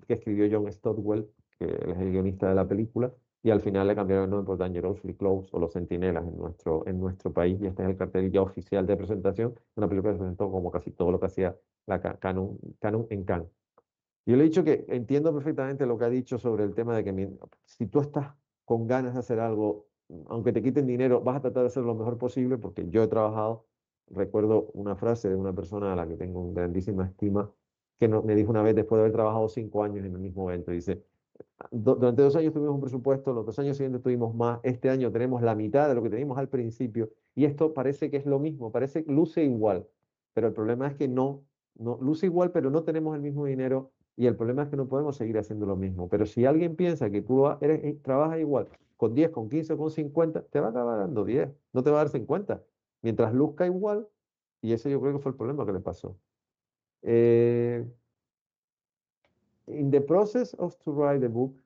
que escribió John Stockwell, que él es el guionista de la película, y al final le cambiaron el nombre por Dangerously Close o Los Centinelas en nuestro país, y este es el cartel ya oficial de presentación, una película que se presentó como casi todo lo que hacía la Canon en Cannes. Yo le he dicho que entiendo perfectamente lo que ha dicho sobre el tema de que si tú estás con ganas de hacer algo, aunque te quiten dinero, vas a tratar de hacerlo lo mejor posible, porque yo he trabajado, recuerdo una frase de una persona a la que tengo una grandísima estima, que me dijo una vez después de haber trabajado 5 años en el mismo evento, dice, durante 2 años tuvimos un presupuesto, los 2 años siguientes tuvimos más, este año tenemos la mitad de lo que teníamos al principio, y esto parece que es lo mismo, luce igual, pero el problema es que no luce igual, pero no tenemos el mismo dinero, y el problema es que no podemos seguir haciendo lo mismo. Pero si alguien piensa que tú trabajas igual, con 10, con 15, con 50, te va a acabar dando 10, no te va a dar 50, mientras luzca igual, y ese yo creo que fue el problema que le pasó. In the process of to write the book,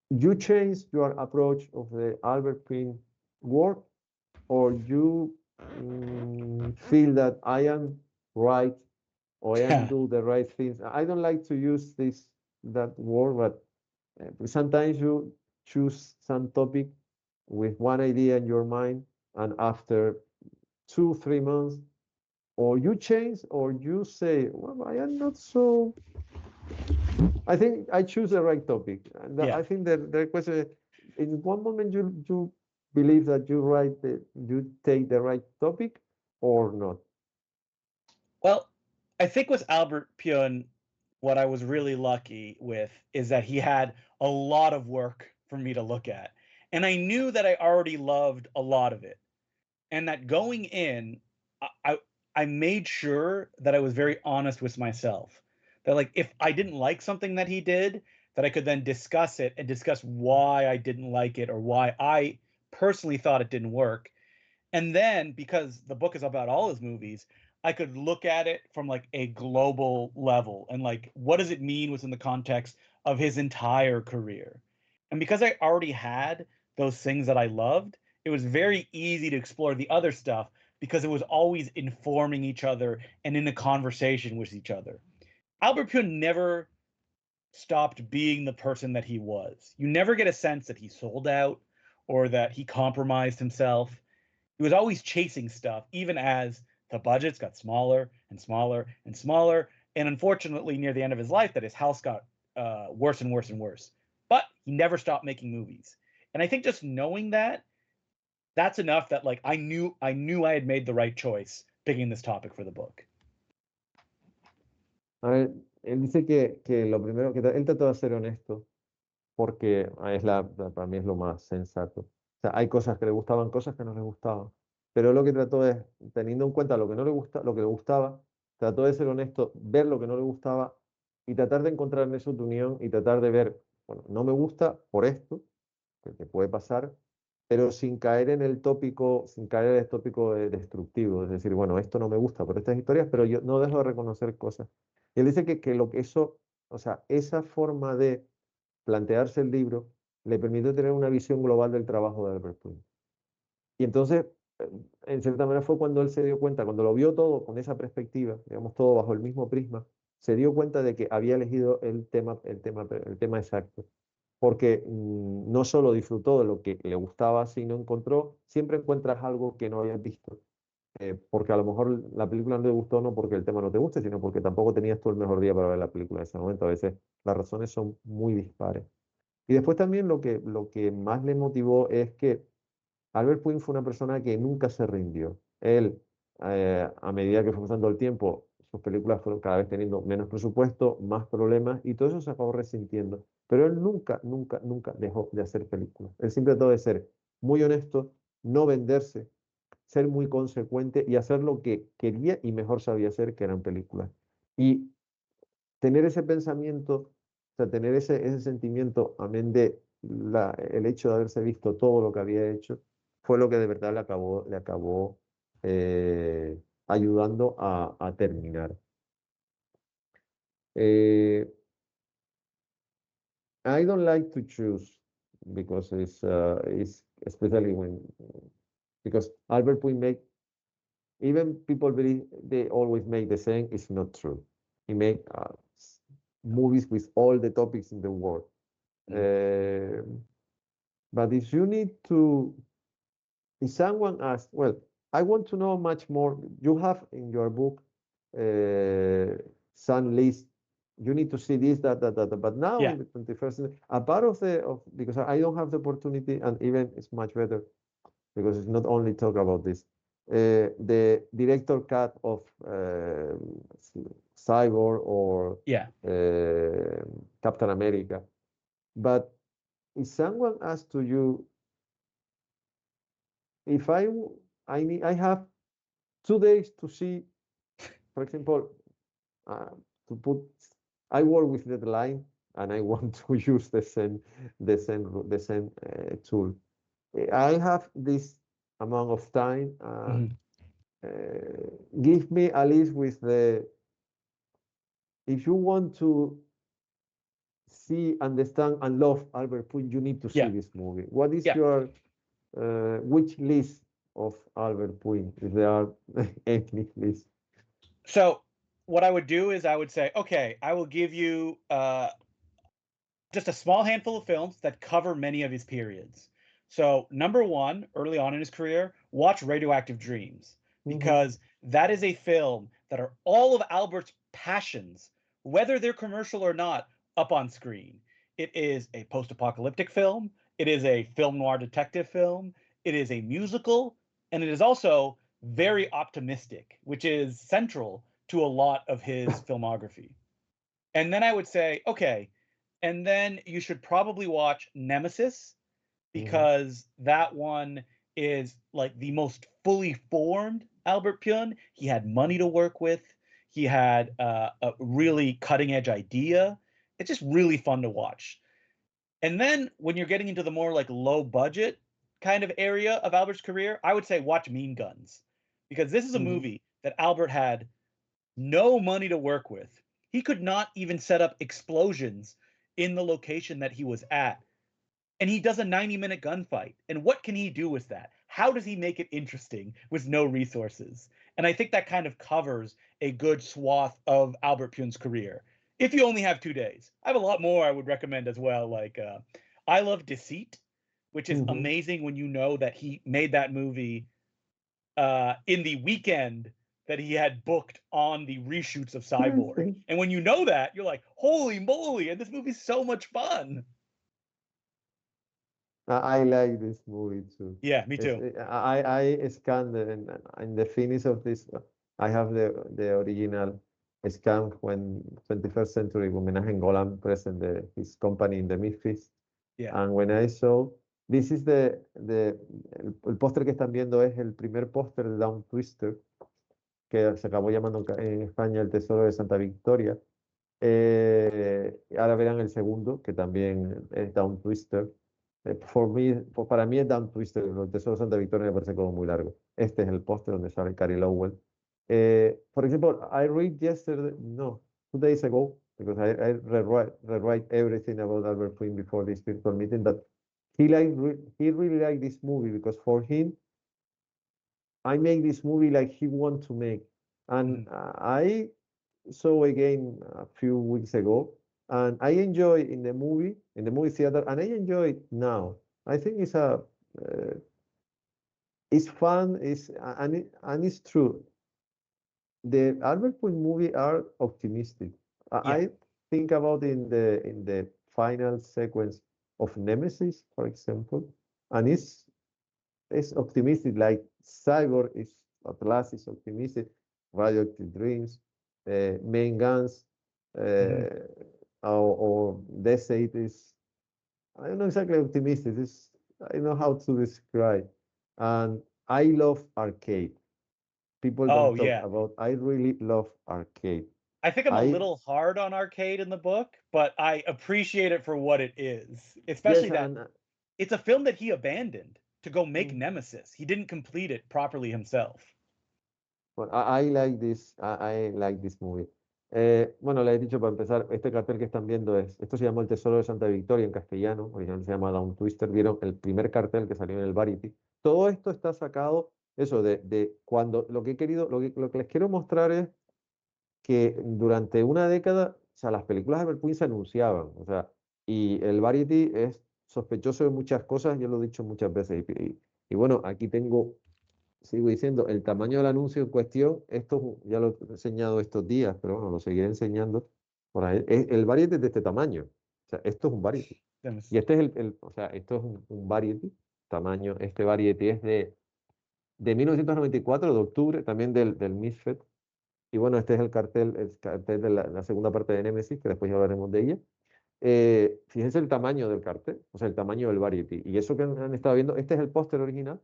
you change your approach of the Albert Pin work, or you feel that I am right, or I am do the right things. I don't like to use that word, but sometimes you choose some topic with one idea in your mind, and after 2-3 months, or you change, or you say, well, I am not so. I think I choose the right topic. And Yeah. I think that the question is, in one moment you believe that you take the right topic or not. Well, I think with Albert Pyun, what I was really lucky with is that he had a lot of work for me to look at. And I knew that I already loved a lot of it. And that going in, I made sure that I was very honest with myself. That like if I didn't like something that he did, that I could then discuss it and discuss why I didn't like it or why I personally thought it didn't work. And then because the book is about all his movies, I could look at it from like a global level and like what does it mean within the context of his entire career. And because I already had those things that I loved, it was very easy to explore the other stuff because it was always informing each other and in a conversation with each other. Albert Pune never stopped being the person that he was. You never get a sense that he sold out or that he compromised himself. He was always chasing stuff, even as the budgets got smaller and smaller and smaller. And unfortunately, near the end of his life, that his house got worse and worse and worse. But he never stopped making movies. And I think just knowing that, that's enough that like I knew I had made the right choice picking this topic for the book. A ver, él dice que lo primero, él trató de ser honesto, porque para mí es lo más sensato. O sea, hay cosas que le gustaban, cosas que no le gustaban, pero lo que trató es, teniendo en cuenta lo que no le gusta, lo que le gustaba, trató de ser honesto, ver lo que no le gustaba y tratar de encontrar en eso tu unión y tratar de ver, bueno, no me gusta por esto, que puede pasar, pero sin caer en el tópico, sin caer en el tópico destructivo, es decir, bueno, esto no me gusta por estas historias, pero yo no dejo de reconocer cosas. Y él dice que lo que eso, o sea, esa forma de plantearse el libro le permitió tener una visión global del trabajo de Albert Pune. Y entonces, en cierta manera fue cuando él se dio cuenta, cuando lo vio todo con esa perspectiva, digamos, todo bajo el mismo prisma, se dio cuenta de que había elegido el tema exacto. Porque no solo disfrutó de lo que le gustaba, sino siempre encuentras algo que no habías visto. Porque a lo mejor la película no te gustó no porque el tema no te guste, sino porque tampoco tenías tú el mejor día para ver la película en ese momento. A veces las razones son muy dispares. Y después también lo que más le motivó es que Albert Puig fue una persona que nunca se rindió. Él, a medida que fue pasando el tiempo, sus películas fueron cada vez teniendo menos presupuesto, más problemas, y todo eso se acabó resintiendo. Pero él nunca, nunca, nunca dejó de hacer películas. Él siempre trató de ser muy honesto, no venderse, ser muy consecuente y hacer lo que quería y mejor sabía hacer, que eran películas. Y tener ese pensamiento, o sea, tener ese sentimiento, amén de el hecho de haberse visto todo lo que había hecho, fue lo que de verdad le acabó ayudando a terminar. Eh, I don't like to choose because it's especially because Albert Puig make, even people believe they always make the same, it's not true. He make movies with all the topics in the world. But if you need to, if someone asks, well, I want to know much more. You have in your book some list. You need to see this, that. But now in the 21st century, a part of because I don't have the opportunity, and even it's much better because it's not only talk about this. The director cut of Cyborg or Captain America. But if someone asks to you, if I have 2 days to see, for example, I work with Deadline and I want to use the same tool. I have this amount of time. Give me a list with if you want to see, understand, and love Albert Puig, you need to see this movie. What is your which list of Albert Puig, if there are any list? So what I would do is I would say, okay, I will give you just a small handful of films that cover many of his periods. So number one, early on in his career, watch Radioactive Dreams, because that is a film that are all of Albert's passions, whether they're commercial or not, up on screen. It is a post-apocalyptic film. It is a film noir detective film. It is a musical, and it is also very optimistic, which is central to a lot of his filmography. And then I would say, okay, and then you should probably watch Nemesis, because that one is like the most fully formed Albert Pune. He had money to work with. He had a really cutting edge idea. It's just really fun to watch. And then when you're getting into the more like low budget kind of area of Albert's career, I would say watch Mean Guns, because this is a movie that Albert had no money to work with. He could not even set up explosions in the location that he was at. and he does a 90-minute gunfight. And what can he do with that? How does he make it interesting with no resources? And I think that kind of covers a good swath of Albert Pune's career. If you only have 2 days, I have a lot more I would recommend as well. Like I Love Deceit, which is Mhm. amazing when you know that he made that movie in the weekend that he had booked on the reshoots of Cyborg. Sí. And when you know that, you're like, holy moly, and this movie's so much fun. I like this movie too. Yeah, me It's, too. I scanned it in the finish of this. I have the original scan when 21st Century when Menahem Golan present his company in the Misfits. Yeah. And when I saw, this is el póster que están viendo es el primer póster de Down Twister, que se acabó llamando en España El Tesoro de Santa Victoria. Ahora verán el segundo, que también es Down Twister. Para mí es Down Twister, el Tesoro de Santa Victoria me parece como muy largo. Este es el póster donde sale Cary Lowell. For example, I read yesterday, no, 2 days ago, because I rewrite everything about Albert Quinn before this virtual meeting, that he really liked this movie because for him, I make this movie like he want to make. And I saw again a few weeks ago, and I enjoy in the movie theater, and I enjoy it now. I think it's fun, and it's true. The Albert Puig movie are optimistic. Yeah. I think about in the final sequence of Nemesis, for example, and it's optimistic. Like Cyborg is at last is optimistic. Radioactive Dreams, Main Guns, or Decade is, I don't know exactly optimistic. I don't know how to describe. And I love arcade. People Oh, don't talk yeah. about. I really love arcade. I think I'm a I little hard on Arcade in the book, but I appreciate it for what it is. yes, Especially that and it's a film that he abandoned to go make mm, Nemesis. He didn't complete it properly himself. well, I like this. I like this movie. Bueno, les he dicho para empezar, este cartel que están viendo esto se llama El Tesoro de Santa Victoria en castellano, originalmente se llama Down Twister, vieron el primer cartel que salió en el Variety. Todo esto está sacado, eso, de cuando, lo que he querido, lo que les quiero mostrar es que durante una década, o sea, las películas de Albert Puig se anunciaban, o sea, y el Variety es sospechoso de muchas cosas, yo lo he dicho muchas veces, y bueno, aquí tengo, sigo diciendo, el tamaño del anuncio en cuestión, esto ya lo he enseñado estos días, pero bueno, lo seguiré enseñando por ahí. El Variety es de este tamaño, o sea, esto es un Variety. Y este es o sea, esto es un Variety, tamaño, este Variety es de 1994, de octubre, también del Misfit. Y bueno, este es el cartel de la segunda parte de Nemesis, que después ya hablaremos de ella. Fíjense el tamaño del cartel, o sea, el tamaño del Variety. Y eso que han estado viendo, este es el póster original,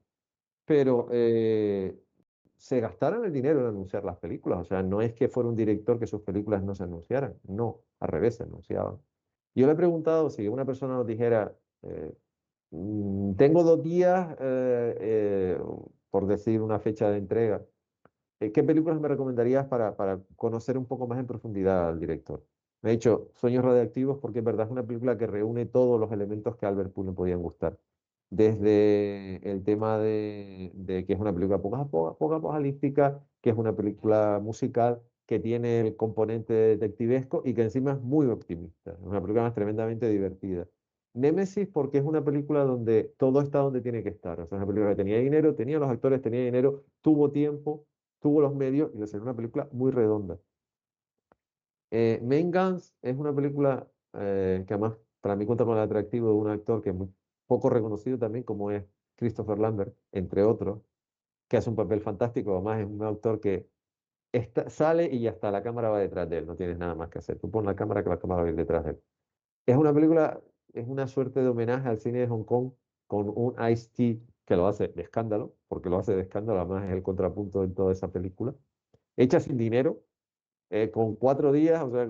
pero se gastaron el dinero en anunciar las películas. O sea, no es que fuera un director que sus películas no se anunciaran, no, al revés, se anunciaban. Yo le he preguntado si una persona nos dijera, tengo 2 días, por decir una fecha de entrega, ¿qué películas me recomendarías para conocer un poco más en profundidad al director? Me ha dicho Sueños Radiactivos porque es verdad, es una película que reúne todos los elementos que a Albert Puig le podían gustar. Desde el tema de que es una película poco apocalíptica, que es una película musical, que tiene el componente detectivesco y que encima es muy optimista. Es una película más tremendamente divertida. Némesis porque es una película donde todo está donde tiene que estar. O sea, es una película que tenía dinero, tenía los actores, tenía dinero, tuvo tiempo, tuvo los medios y le salió una película muy redonda. Main Guns es una película que además para mí cuenta con el atractivo de un actor que es muy poco reconocido también, como es Christopher Lambert, entre otros, que hace un papel fantástico. Además es un actor que sale y hasta la cámara va detrás de él, no tienes nada más que hacer. Tú pones la cámara que la cámara va a ir detrás de él. Es una película, es una suerte de homenaje al cine de Hong Kong con un Ice-T que lo hace de escándalo, porque lo hace de escándalo, además es el contrapunto en toda esa película. Hecha sin dinero, con 4 días, o sea,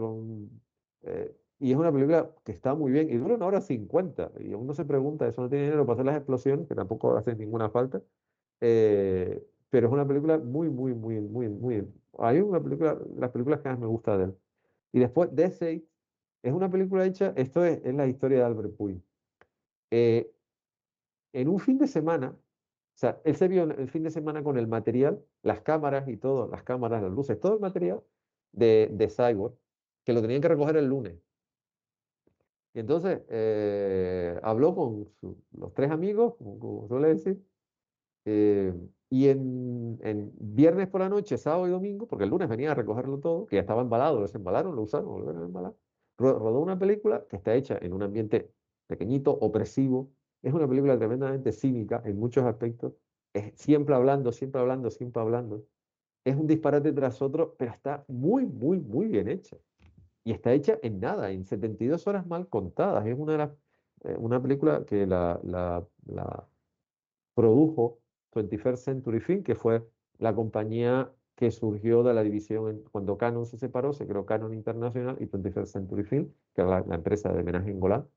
y es una película que está muy bien y dura 1 hora 50. Y uno se pregunta, ¿eso no tiene dinero para hacer las explosiones? Que tampoco hacen ninguna falta. Pero es una película muy, muy, muy, muy, muy. Hay una película, las películas que más me gusta de él. Y después, Death Eight es una película hecha, esto es la historia de Albert Puig. Eh, en un fin de semana, o sea, él se vio el fin de semana con el material, las cámaras y todo, las cámaras, las luces, todo el material de Cyborg, que lo tenían que recoger el lunes. Y entonces habló con los tres amigos, como suele decir, eh, y en viernes por la noche, sábado y domingo, porque el lunes venía a recogerlo todo, que ya estaba embalado, lo desembalaron, lo usaron, lo volvieron a embalar, rodó una película que está hecha en un ambiente pequeñito, opresivo. Es una película tremendamente cínica en muchos aspectos. Es siempre hablando, siempre hablando, siempre hablando. Es un disparate tras otro, pero está muy, muy, muy bien hecha. Y está hecha en nada, en 72 horas mal contadas. Es una de las, una película que la produjo 21st Century Film, que fue la compañía que surgió de la división cuando Canon se separó, se creó Canon International y 21st Century Film, que era la empresa de homenaje en Golan.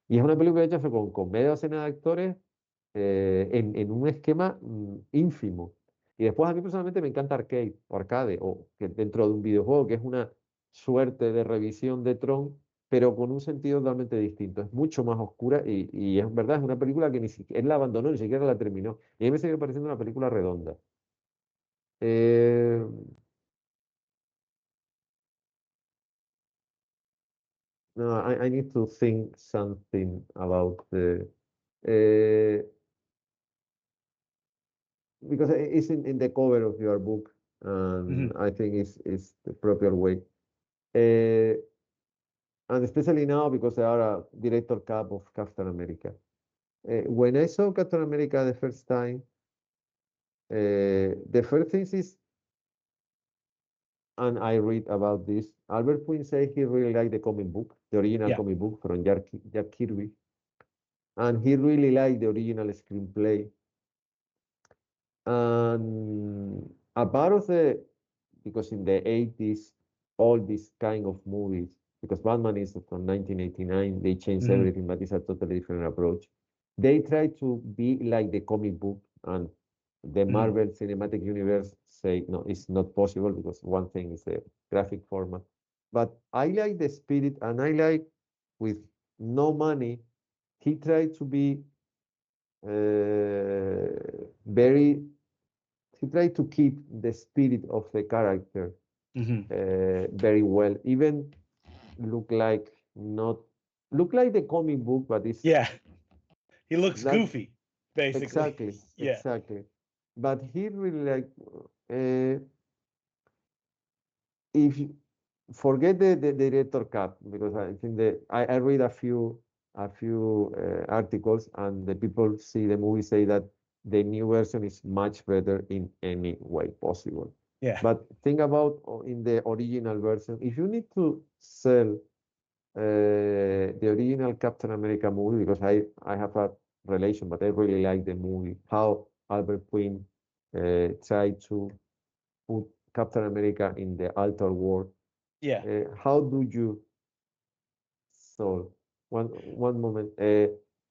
Y es una película hecha con media docena de actores en un esquema ínfimo. Y después a mí personalmente me encanta Arcade o Arcade, o que dentro de un videojuego, que es una suerte de revisión de Tron, pero con un sentido totalmente distinto. Es mucho más oscura y es verdad, es una película que ni siquiera, él la abandonó, ni siquiera la terminó. Y a mí me sigue pareciendo una película redonda. Eh, no, I need to think something about the... Uh, because it's in the cover of your book, and Mhm. I think it's the proper way. Uh, and especially now because they are a director cut of Captain America. When I saw Captain America the first time, the first thing is, and I read about this, Albert Quinn said he really liked the comic book, the original Yeah. comic book from Jack Kirby, and he really liked the original screenplay. And a part of the, because in the 80s, all these kind of movies, because Batman is from 1989, they changed Mhm. everything, but it's a totally different approach. They try to be like the comic book, and the Mhm. Marvel Cinematic Universe say, no, it's not possible because one thing is the graphic format. But I like the spirit, and I like with no money, he tried to be very he tried to keep the spirit of the character Mhm. very well. Even look like not look like the comic book, but it's Yeah. He looks not goofy, basically. exactly, Yeah. exactly. But he really like if you forget the director cut, because I think that I read a few articles, and the people see the movie say that the new version is much better in any way possible. Yeah. But think about in the original version, if you need to sell the original Captain America movie, because I have a relation, but I really like the movie, how Albert Quinn tried to put Captain America in the alter world. Yeah. How do you solve? One moment.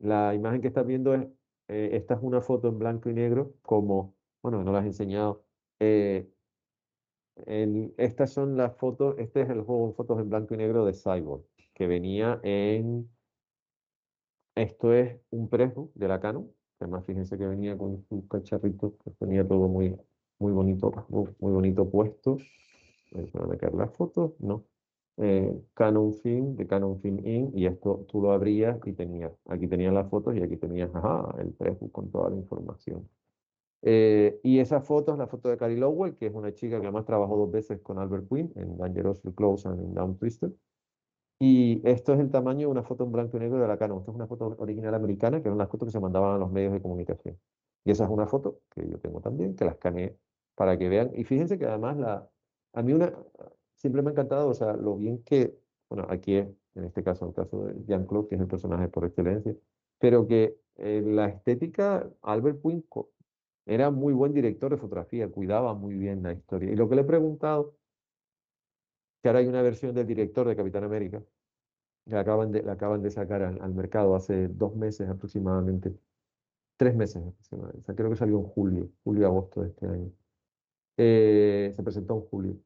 La imagen que estás viendo es, esta es una foto en blanco y negro, como, bueno, no la has enseñado. Estas son las fotos, este es el juego de fotos en blanco y negro de Cyborg, que venía en, esto es un pressbook de la Canon, que además fíjense que venía con su cacharrito, que tenía todo muy, muy bonito, muy bonito puesto. ¿Se van a caer las fotos? No. Canon Film, de Canon Film In, y esto tú lo abrías y tenías, aquí tenías las fotos y aquí tenías, ajá, el pressbook con toda la información. Y esa foto es la foto de Carrie Lowell, que es una chica que además trabajó 2 veces con Albert Quinn en Dangerously Close and en Down Twisted. Y esto es el tamaño de una foto en blanco y negro de la Canon. Esto es una foto original americana, que eran las fotos que se mandaban a los medios de comunicación. Y esa es una foto que yo tengo también, que la escaneé para que vean. Y fíjense que además a mí siempre me ha encantado, o sea, lo bien que, bueno, aquí es, en este caso, el caso de Jean-Claude, que es el personaje por excelencia, pero que la estética, Albert Quinn era muy buen director de fotografía, cuidaba muy bien la historia. Y lo que le he preguntado, que ahora hay una versión del director de Capitán América, la acaban de sacar al mercado hace 2 meses aproximadamente, 3 meses aproximadamente. O sea, creo que salió en julio-agosto de este año. Se presentó en julio.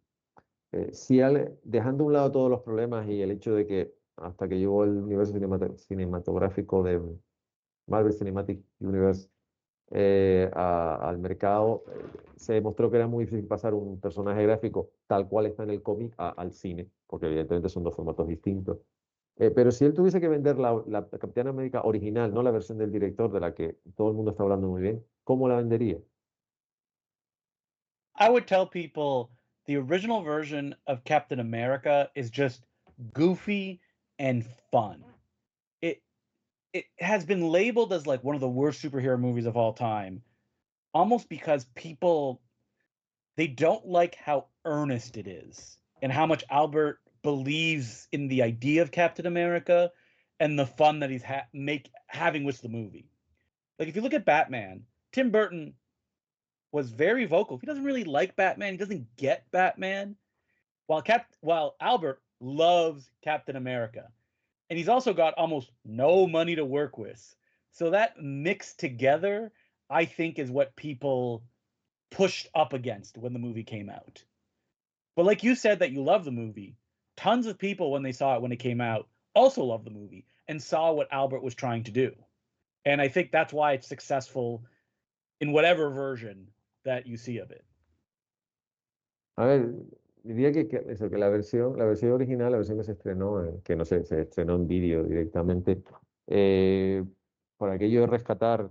Si dejando a un lado todos los problemas y el hecho de que hasta que llegó el universo cinematográfico Marvel Cinematic Universe al mercado, se demostró que era muy difícil pasar un personaje gráfico tal cual está en el cómic al cine, porque evidentemente son dos formatos distintos. Pero si él tuviese que vender la Capitana América original, no la versión del director de la que todo el mundo está hablando muy bien, ¿cómo la vendería? I would tell people the original version of Captain America is just goofy and fun. It it has been labeled as like one of the worst superhero movies of all time, almost because people they don't like how earnest it is and how much Albert believes in the idea of Captain America and the fun that he's having with the movie. Like if you look at Batman, Tim Burton was very vocal. He doesn't really like Batman. He doesn't get Batman. While Albert loves Captain America. And he's also got almost no money to work with. So that mixed together, I think, is what people pushed up against when the movie came out. But like you said that you love the movie, tons of people when they saw it when it came out also loved the movie and saw what Albert was trying to do. And I think that's why it's successful in whatever version that you see of it. A ver, diría eso, que la versión original, la versión que se estrenó, que no sé, se estrenó en vídeo directamente, eh, por aquello de rescatar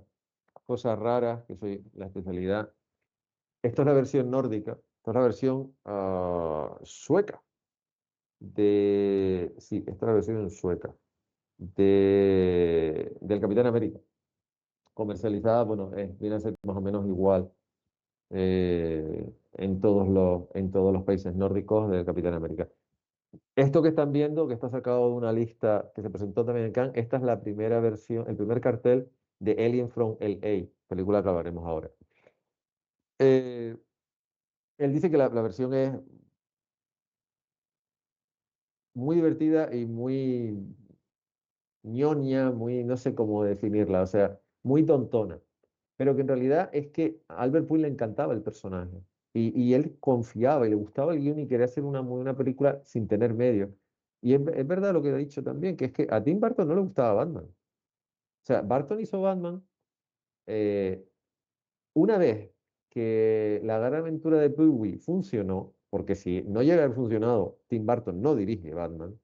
cosas raras, que soy la especialidad. Esto es la versión nórdica, esta es la versión sueca sí, esta es la versión sueca del Capitán América, comercializada, bueno, viene a ser más o menos igual en todos los países nórdicos del Capitán América. Esto que están viendo, que está sacado de una lista que se presentó también en Cannes, esta es la primera versión, el primer cartel de Alien from LA, película que hablaremos ahora. Él dice que la versión es muy divertida y muy ñoña, muy, no sé cómo definirla, o sea, muy tontona, pero que en realidad es que a Albert Puig le encantaba el personaje y él confiaba y le gustaba el guión y quería hacer una muy buena película sin tener medios. Y es verdad lo que ha dicho también, que es que a Tim Burton no le gustaba Batman. O sea, Burton hizo Batman eh, una vez que la gran aventura de Puig funcionó, porque si no llega a haber funcionado, Tim Burton no dirige Batman.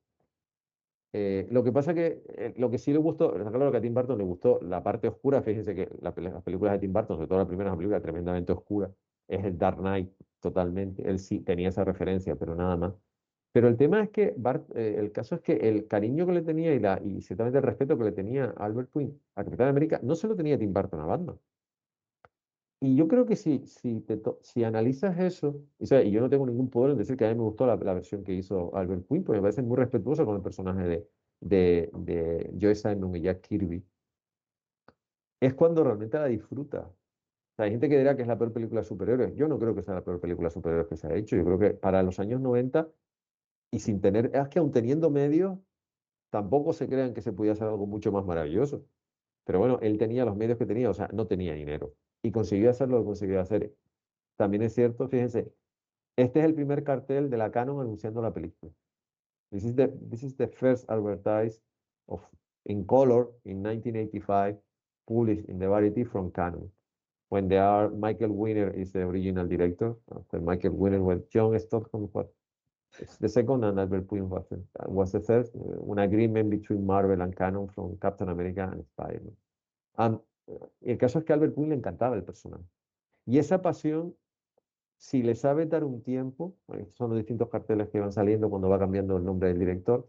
Lo que pasa que lo que sí le gustó, está claro que a Tim Burton le gustó la parte oscura, fíjense que las películas de Tim Burton, sobre todo la primera, es una película tremendamente oscura, es el Dark Knight totalmente, él sí tenía esa referencia, pero nada más. Pero el tema es que el caso es que el cariño que le tenía y ciertamente el respeto que le tenía Albert Puig a Capitán América no se lo tenía Tim Burton a Batman. Y yo creo que si analizas eso, y yo no tengo ningún poder en decir que a mí me gustó la versión que hizo Albert Quinn, porque me parece muy respetuosa con el personaje de Joe Simon y Jack Kirby, es cuando realmente la disfruta. O sea, hay gente que dirá que es la peor película de superhéroes. Yo no creo que sea la peor película de superhéroes que se ha hecho. Yo creo que para los años 90, y sin tener, es que aun teniendo medios, tampoco se crean que se podía hacer algo mucho más maravilloso. Pero bueno, él tenía los medios que tenía, o sea, no tenía dinero. Y consiguió hacer lo que consiguió hacer. También es cierto, fíjense, este es el primer cartel de la Canon anunciando la película. This is the first advertise of in color in 1985, published in the Variety from Canon. When Michael Winner is the original director. After Michael Winner was John Stockton. It's the second, and Albert Puig was the third. An agreement between Marvel and Canon from Captain America and Spider-Man. El caso es que a Albert Puig le encantaba el personaje. Y esa pasión, si le sabe dar un tiempo, estos son los distintos carteles que van saliendo cuando va cambiando el nombre del director,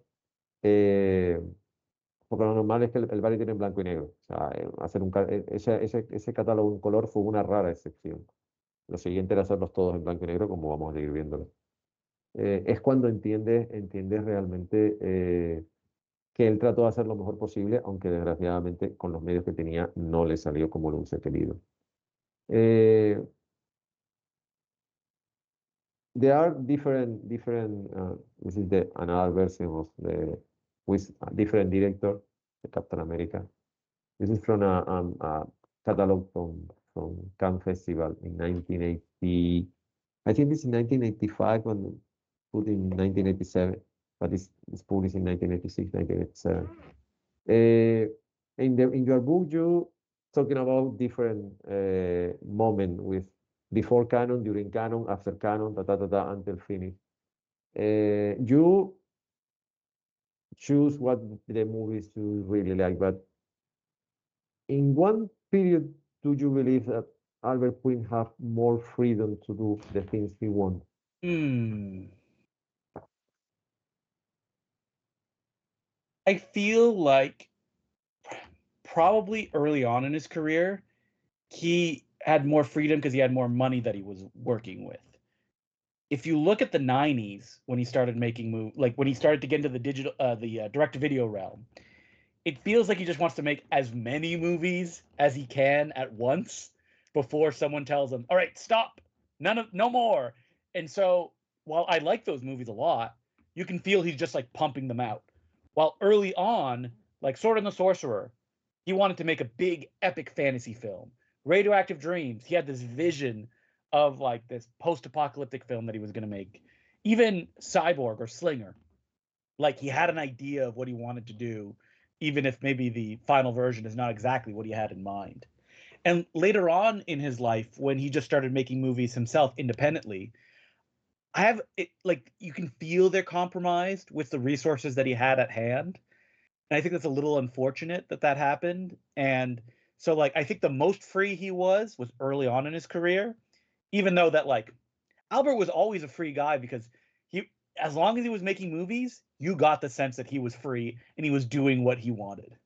porque lo normal es que el Variety tiene en blanco y negro. O sea, ese catálogo en color fue una rara excepción. Lo siguiente era hacerlos todos en blanco y negro, como vamos a seguir viéndolo. Es cuando entiendes realmente que él trató de hacer lo mejor posible, aunque desgraciadamente con los medios que tenía no le salió como lo hubiese querido. There are different. This is another version of with a different director, the Captain America. This is from a catalog from Cannes Festival in 1980. I think this is 1985 when put in 1987, but it's published in 1986, 1987. in your book, you talking about different moment with before canon, during canon, after canon, until finish. You choose what the movies you really like, but in one period, do you believe that Albert Quinn have more freedom to do the things he wants? I feel like probably early on in his career, he had more freedom because he had more money that he was working with. If you look at the 90s when he started making like when he started to get into the digital direct-to-video realm, it feels like he just wants to make as many movies as he can at once before someone tells him, "All right, stop. No more." And so, while I like those movies a lot, you can feel he's just like pumping them out. While early on, like Sword and the Sorcerer, he wanted to make a big epic fantasy film. Radioactive Dreams, he had this vision of like this post-apocalyptic film that he was going to make. Even Cyborg or Slinger, like he had an idea of what he wanted to do, even if maybe the final version is not exactly what he had in mind. And later on in his life, when he just started making movies himself independently, I have it like you can feel they're compromised with the resources that he had at hand. And I think that's a little unfortunate that that happened. And so, like, I think the most free he was early on in his career, even though that, like, Albert was always a free guy because he, as long as he was making movies, you got the sense that he was free and he was doing what he wanted.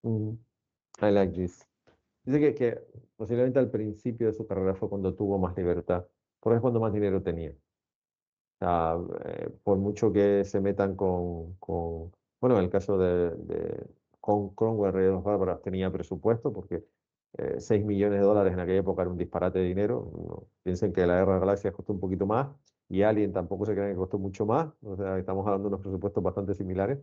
I like this. Dice que posiblemente al principio de su carrera fue cuando tuvo más libertad, porque es cuando más dinero tenía. O sea, por mucho que se metan bueno, en el caso con Cromwell, Rey de los Bárbaros, tenía presupuesto, porque 6 millones de dólares en aquella época era un disparate de dinero. No, piensen que la Guerra de las Galaxias costó un poquito más, y Alien tampoco se crean que costó mucho más, o sea, estamos hablando de unos presupuestos bastante similares.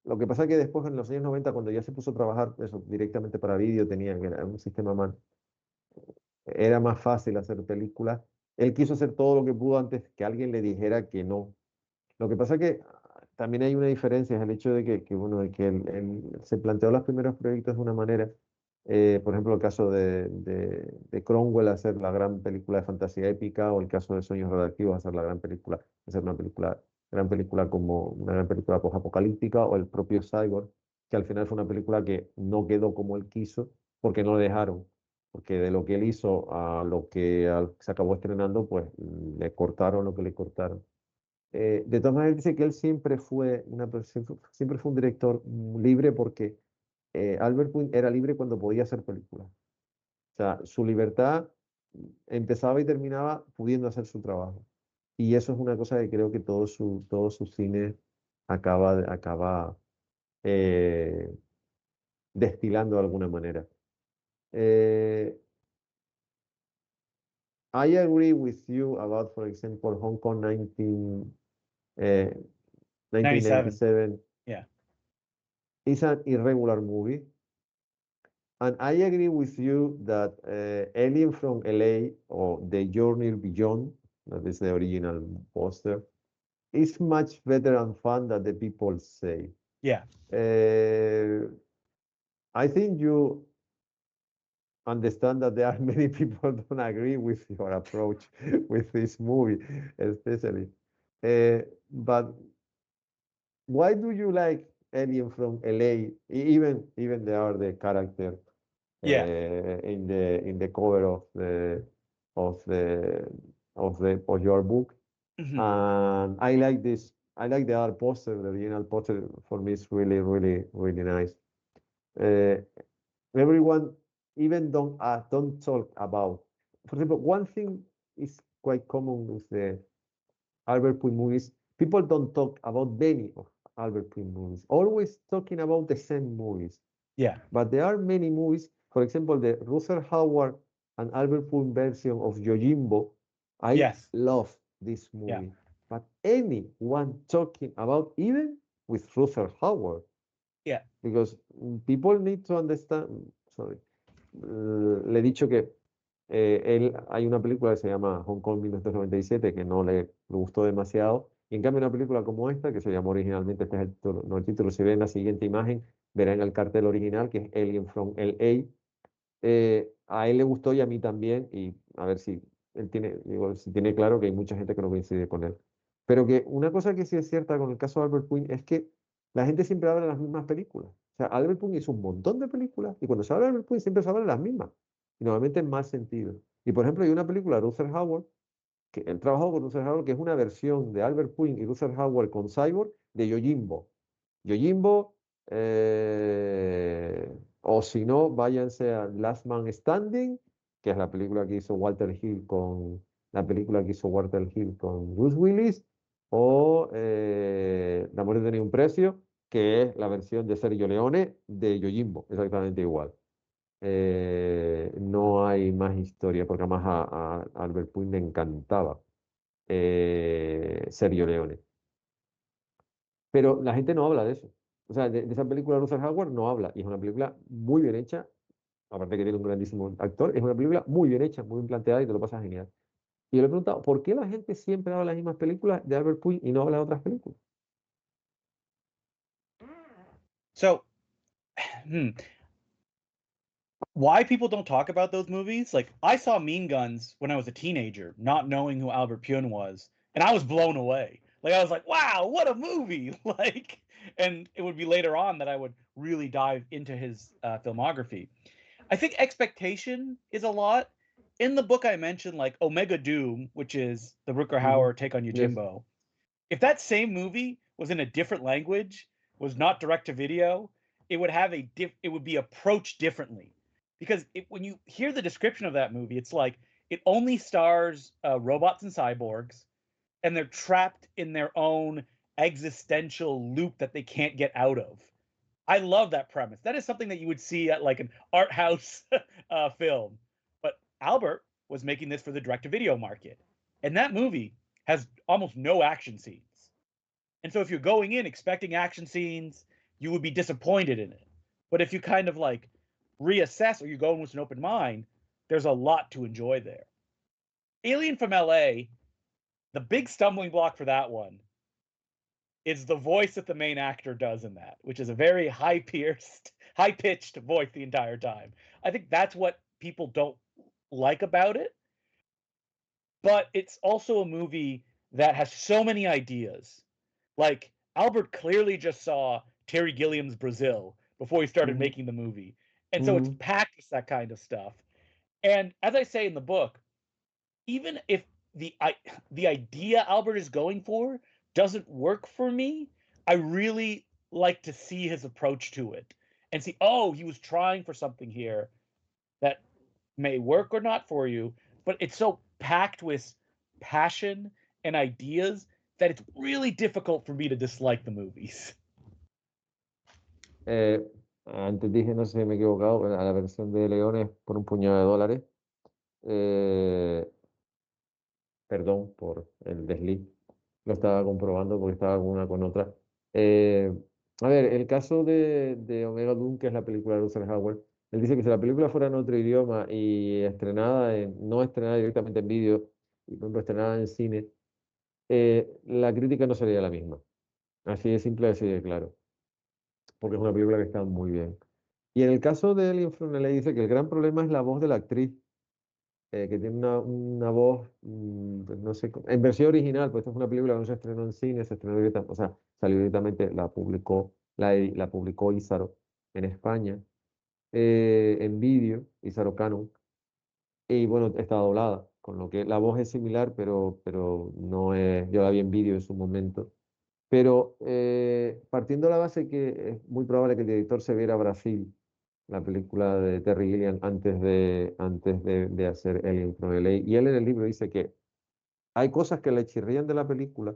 Lo que pasa es que después, en los años 90, cuando ya se puso a trabajar eso, directamente para vídeo, tenía que era un sistema más, era más fácil hacer películas. Él quiso hacer todo lo que pudo antes que alguien le dijera que no. Lo que pasa es que también hay una diferencia, es el hecho de bueno, de que él se planteó los primeros proyectos de una manera. Por ejemplo, el caso de Cromwell, hacer la gran película de fantasía épica, o el caso de Sueños Radioactivos, hacer la gran película, hacer gran película como una gran película post-apocalíptica, o el propio Cyborg, que al final fue una película que no quedó como él quiso, porque no le dejaron, porque de lo que él hizo a lo que se acabó estrenando, pues le cortaron lo que le cortaron. De todas maneras, dice que él siempre fue un director libre, porque Albert Quinn era libre cuando podía hacer películas. O sea, su libertad empezaba y terminaba pudiendo hacer su trabajo. Y eso es una cosa que creo que todo su cine acaba destilando de alguna manera. I agree with you about, for example, Hong Kong 1997. Yeah. It's an irregular movie. And I agree with you that Alien from LA, or The Journey Beyond, that is the original poster, is much better and fun than the people say. Yeah. I think you understand that there are many people don't agree with your approach with this movie, especially. But why do you like Alien from LA? Even there are the character Yeah. in the cover of your book. And I like this. I like the art poster. The original poster for me is really, really, really nice. Everyone even don't talk about. For example, one thing is quite common with the Albert Quinn movies. People don't talk about many of Albert Quinn movies. Always talking about the same movies. Yeah. But there are many movies. For example, the Ruther Hauer and Albert Quinn version of Yojimbo. I love this movie. Yeah. But anyone talking about, even with Ruther Hauer. Yeah. Because people need to understand. Sorry. Le he dicho que hay una película que se llama Hong Kong 1997 que no le gustó demasiado, Y en cambio una película como esta, que se llamó originalmente, este es el título, no el título, se ve en la siguiente imagen, verá en el cartel original, que es Alien from LA. A él le gustó y a mí también, y a ver si él tiene, digo, si tiene claro que hay mucha gente que no coincide con él. Pero que una cosa que sí es cierta con el caso de Albert Puig es que la gente siempre habla de las mismas películas. O sea, Albert Puig hizo un montón de películas y cuando se habla de Albert Puig siempre se habla de las mismas. Y normalmente en más sentido. Y por ejemplo, hay una película de Rutger Hauer, que él trabajó con Rutger Hauer, que es una versión de Albert Puig y Rutger Hauer con Cyborg de Yojimbo. Yojimbo, o si no, váyanse a Last Man Standing, que es la película que hizo Walter Hill con la película que hizo Walter Hill con Bruce Willis, o La muerte tenía un precio, que es la versión de Sergio Leone de Yojimbo, exactamente igual. No hay más historia, porque además a Albert Puig le encantaba Sergio Leone. Pero la gente no habla de eso. O sea, de esa película de Rutger Hauer no habla. Y es una película muy bien hecha, aparte que tiene un grandísimo actor, es una película muy bien hecha, muy bien planteada y te lo pasas genial. Y yo le he preguntado, ¿por qué la gente siempre habla de las mismas películas de Albert Puig y no habla de otras películas? So, why people don't talk about those movies? Like, I saw Mean Guns when I was a teenager, not knowing who Albert Pune was, and I was blown away. Like, I was like, wow, what a movie! Like, and it would be later on that I would really dive into his filmography. I think expectation is a lot. In the book, I mentioned like Omega Doom, which is the Rutger Mhm. Hauer take on Yes. Yojimbo. If that same movie was in a different language, was not direct to video, it would have it would be approached differently. Because when you hear the description of that movie, it's like it only stars robots and cyborgs, and they're trapped in their own existential loop that they can't get out of. I love that premise. That is something that you would see at like an art house film. But Albert was making this for the direct to video market. And that movie has almost no action scenes. And so if you're going in expecting action scenes, you would be disappointed in it. But if you kind of like reassess or you go in with an open mind, there's a lot to enjoy there. Alien from LA, the big stumbling block for that one is the voice that the main actor does in that, which is a very high pitched voice the entire time. I think that's what people don't like about it. But it's also a movie that has so many ideas. Like Albert clearly just saw Terry Gilliam's Brazil before he started Mhm. making the movie. And so it's Mhm. packed with that kind of stuff. And as I say in the book, even if the idea Albert is going for doesn't work for me, I really like to see his approach to it and see, oh, he was trying for something here that may work or not for you, but it's so packed with passion and ideas that it's really difficult for me to dislike the movies. Eh, Antes dije, no sé si me he equivocado, a la versión de Leones por un puñado de dólares. Eh, Perdón por el desliz. Lo estaba comprobando porque estaba con una con otra. Eh, a ver, el caso de Omega Doom, que es la película de Rutger Hauer, él dice que si la película fuera en otro idioma y no estrenada directamente en vídeo, y por ejemplo estrenada en cine, la crítica no sería la misma. Así de simple, así de claro. Porque es una película que está muy bien. Y en el caso de Alien from LA dice que el gran problema es la voz de la actriz, que tiene una voz, pues no sé, en versión original, pues esta es una película que no se estrenó en cine, se estrenó directamente, o sea, salió directamente, la publicó Ísaro en España, en vídeo, Ísaro Canon, y bueno, está doblada, con lo que la voz es similar, pero no es, yo la vi en vídeo en su momento. Pero partiendo de la base que es muy probable que el director se viera a Brasil, la película de Terry Gilliam, antes de hacer Alien from LA. Y él en el libro dice que hay cosas que le chirrían de la película,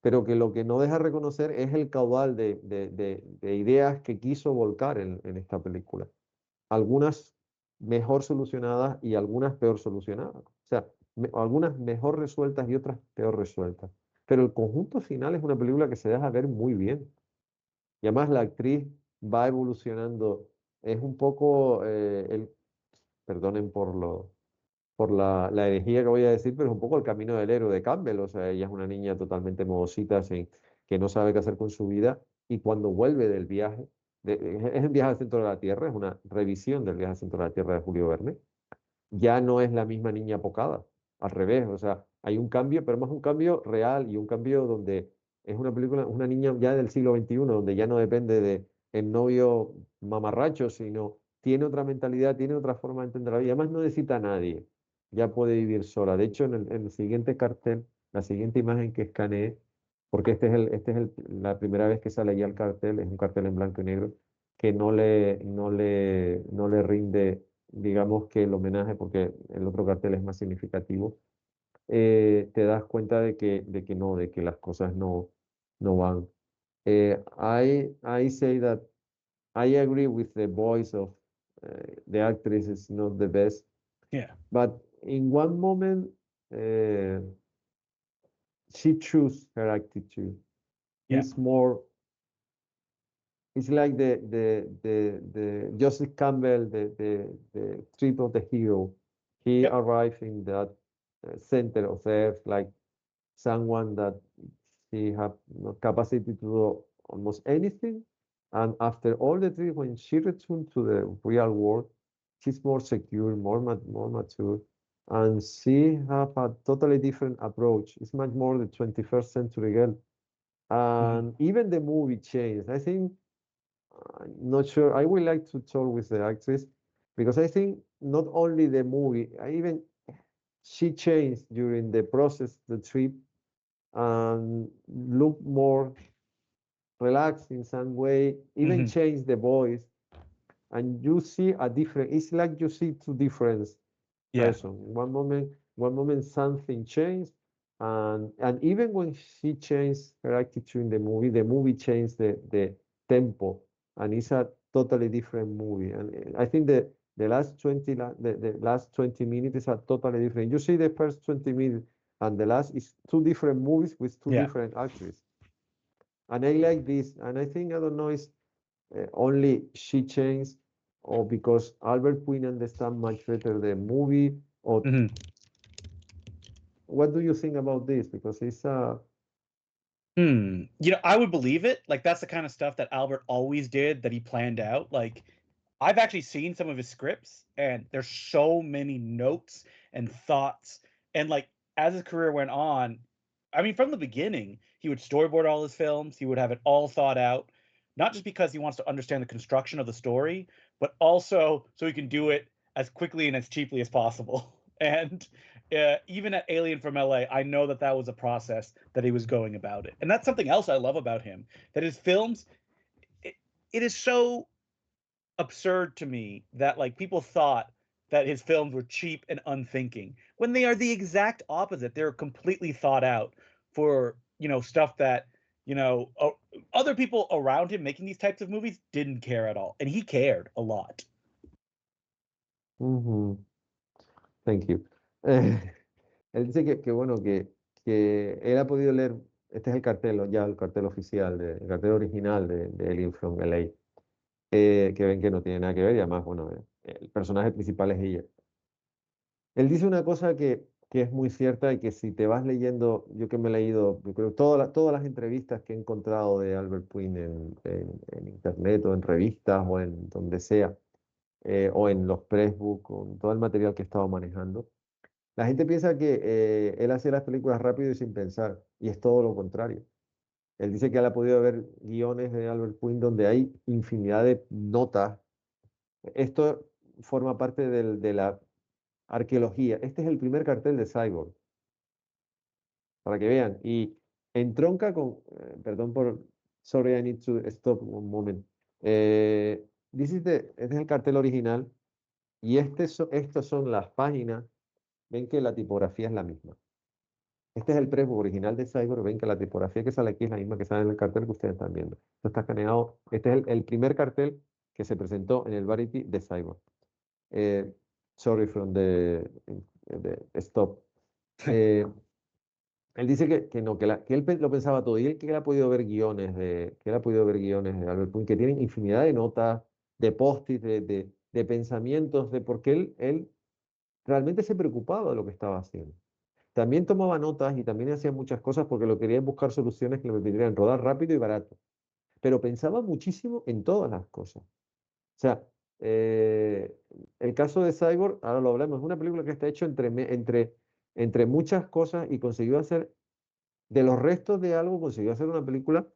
pero que lo que no deja reconocer es el caudal de ideas que quiso volcar en esta película. Algunas mejor solucionadas y algunas peor solucionadas. O sea, algunas mejor resueltas y otras peor resueltas. Pero el conjunto final es una película que se deja ver muy bien. Y además la actriz va evolucionando. Es un poco, perdonen por la herejía que voy a decir, pero es un poco el camino del héroe de Campbell. O sea, ella es una niña totalmente modosita, que no sabe qué hacer con su vida, y cuando vuelve del viaje, es el viaje al centro de la Tierra, es una revisión del viaje al centro de la Tierra de Julio Verne, ya no es la misma niña apocada, al revés, o sea, hay un cambio, pero más un cambio real y un cambio donde es una película, una niña ya del siglo XXI, donde ya no depende de el novio mamarracho, sino tiene otra mentalidad, tiene otra forma de entender la vida, además no necesita a nadie, ya puede vivir sola. De hecho, en el siguiente cartel, la siguiente imagen que escaneé, porque la primera vez que sale ya el cartel, es un cartel en blanco y negro, que no le rinde, digamos, que el homenaje, porque el otro cartel es más significativo. Te das cuenta de que no, de que las cosas no van. I say that I agree with the voice of the actress is not the best, Yeah. but in one moment, she choose her attitude. Yeah. It's more, it's like the Joseph Campbell, the trip of the hero. He Yep. arrived in that center of earth like someone that she have no capacity to do almost anything. And after all the trip, when she returned to the real world, she's more secure, more mature, and she have a totally different approach. It's much more the 21st century girl. Mhm. And even the movie changed. I think I'm not sure. I would like to talk with the actress because I think not only the movie, I even she changed during the process, the trip, and look more relaxed in some way, even Mhm. change the voice, and you see a different. It's like you see two different Yeah. person. One moment something changed, and even when she changed her attitude in the movie changed the tempo, and it's a totally different movie. And I think the last 20 the last 20 minutes is a totally different. You see the first 20 minutes and the last is two different movies with two Yeah. different actors. And I like this, and I think I don't know it's only she changed or because Albert Quinn understand much better the movie, or Mhm. what do you think about this? Because it's I would believe it. Like that's the kind of stuff that Albert always did that he planned out. Like I've actually seen some of his scripts and there's so many notes and thoughts and like as his career went on, I mean from the beginning, he would storyboard all his films, he would have it all thought out, not just because he wants to understand the construction of the story, but also so he can do it as quickly and as cheaply as possible. And even at Alien from LA, I know that that was a process that he was going about it. And that's something else I love about him, that his films, it, it is so absurd to me that like people thought that his films were cheap and unthinking when they are the exact opposite. They're completely thought out for, stuff that, other people around him making these types of movies didn't care at all. And he cared a lot. mhm, thank you. Eh, él dice bueno, que él ha podido leer, este es el cartel, ya el cartel oficial, el cartel original de Alien from LA, que ven que no tiene nada que ver y además, bueno, el personaje principal es ella. Él dice una cosa que es muy cierta y que si te vas leyendo, yo que me he leído, yo creo, todas las entrevistas que he encontrado de Albert Quinn en internet o en revistas o en donde sea, o en los pressbook, con todo el material que he estado manejando, la gente piensa que él hace las películas rápido y sin pensar, y es todo lo contrario. Él dice que él ha podido ver guiones de Albert Quinn donde hay infinidad de notas. Esto forma parte de la arqueología. Este es el primer cartel de Cyborg, para que vean. Y entronca con, perdón por, sorry, I need to stop one moment. Este es el cartel original y estas son las páginas. Ven que la tipografía es la misma. Este es el preview original de Cyborg. Ven que la tipografía que sale aquí es la misma que sale en el cartel que ustedes están viendo. Esto está escaneado. Este es el primer cartel que se presentó en el Variety de Cyborg. Eh, sorry from the stop. Él dice que no, que él lo pensaba todo y él que él ha podido ver guiones que él ha podido ver guiones de Albert Puig que tienen infinidad de notas, de post-it, de pensamientos, porque él realmente se preocupaba de lo que estaba haciendo. También tomaba notas y también hacía muchas cosas porque lo quería es buscar soluciones que le permitieran rodar rápido y barato. Pero pensaba muchísimo en todas las cosas. O sea, el caso de Cyborg, ahora lo hablamos, es una película que está hecha entre muchas cosas y consiguió hacer, de los restos de algo, consiguió hacer una película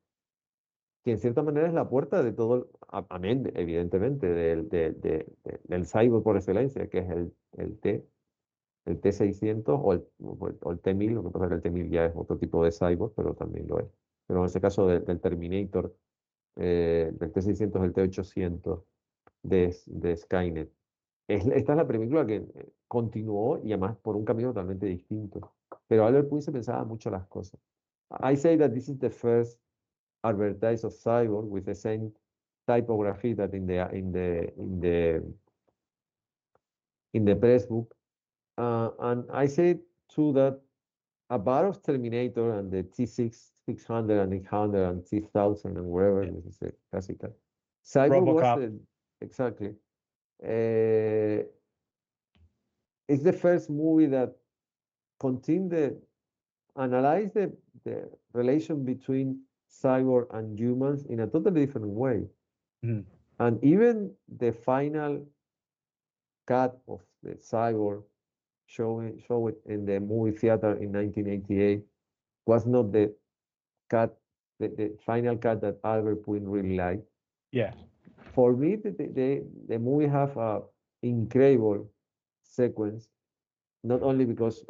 que en cierta manera es la puerta de todo, amén, evidentemente, del Cyborg por excelencia, que es el T-600 o el T-1000, lo que pasa es que el T-1000 ya es otro tipo de cyborg, pero también lo es. Pero en ese caso del Terminator, del T-600, el T-800 de Skynet. Esta es la película que continuó y además por un camino totalmente distinto. Pero Albert Puig se pensaba mucho las cosas. I say that this is the first advertise of cyborg with the same typography that in the press book. And I say too that a bar of Terminator and the T600 and 800 and T1000 and wherever, this is a classical. Cyborg was RoboCop. exactly. It's the first movie that analyze the relation between cyborg and humans in a totally different way. Mhm. And even the final cut of the cyborg showing in the movie theater in 1988 was not the final cut that Albert Puig really liked. Yeah. For me, the movie have a incredible sequence, not only because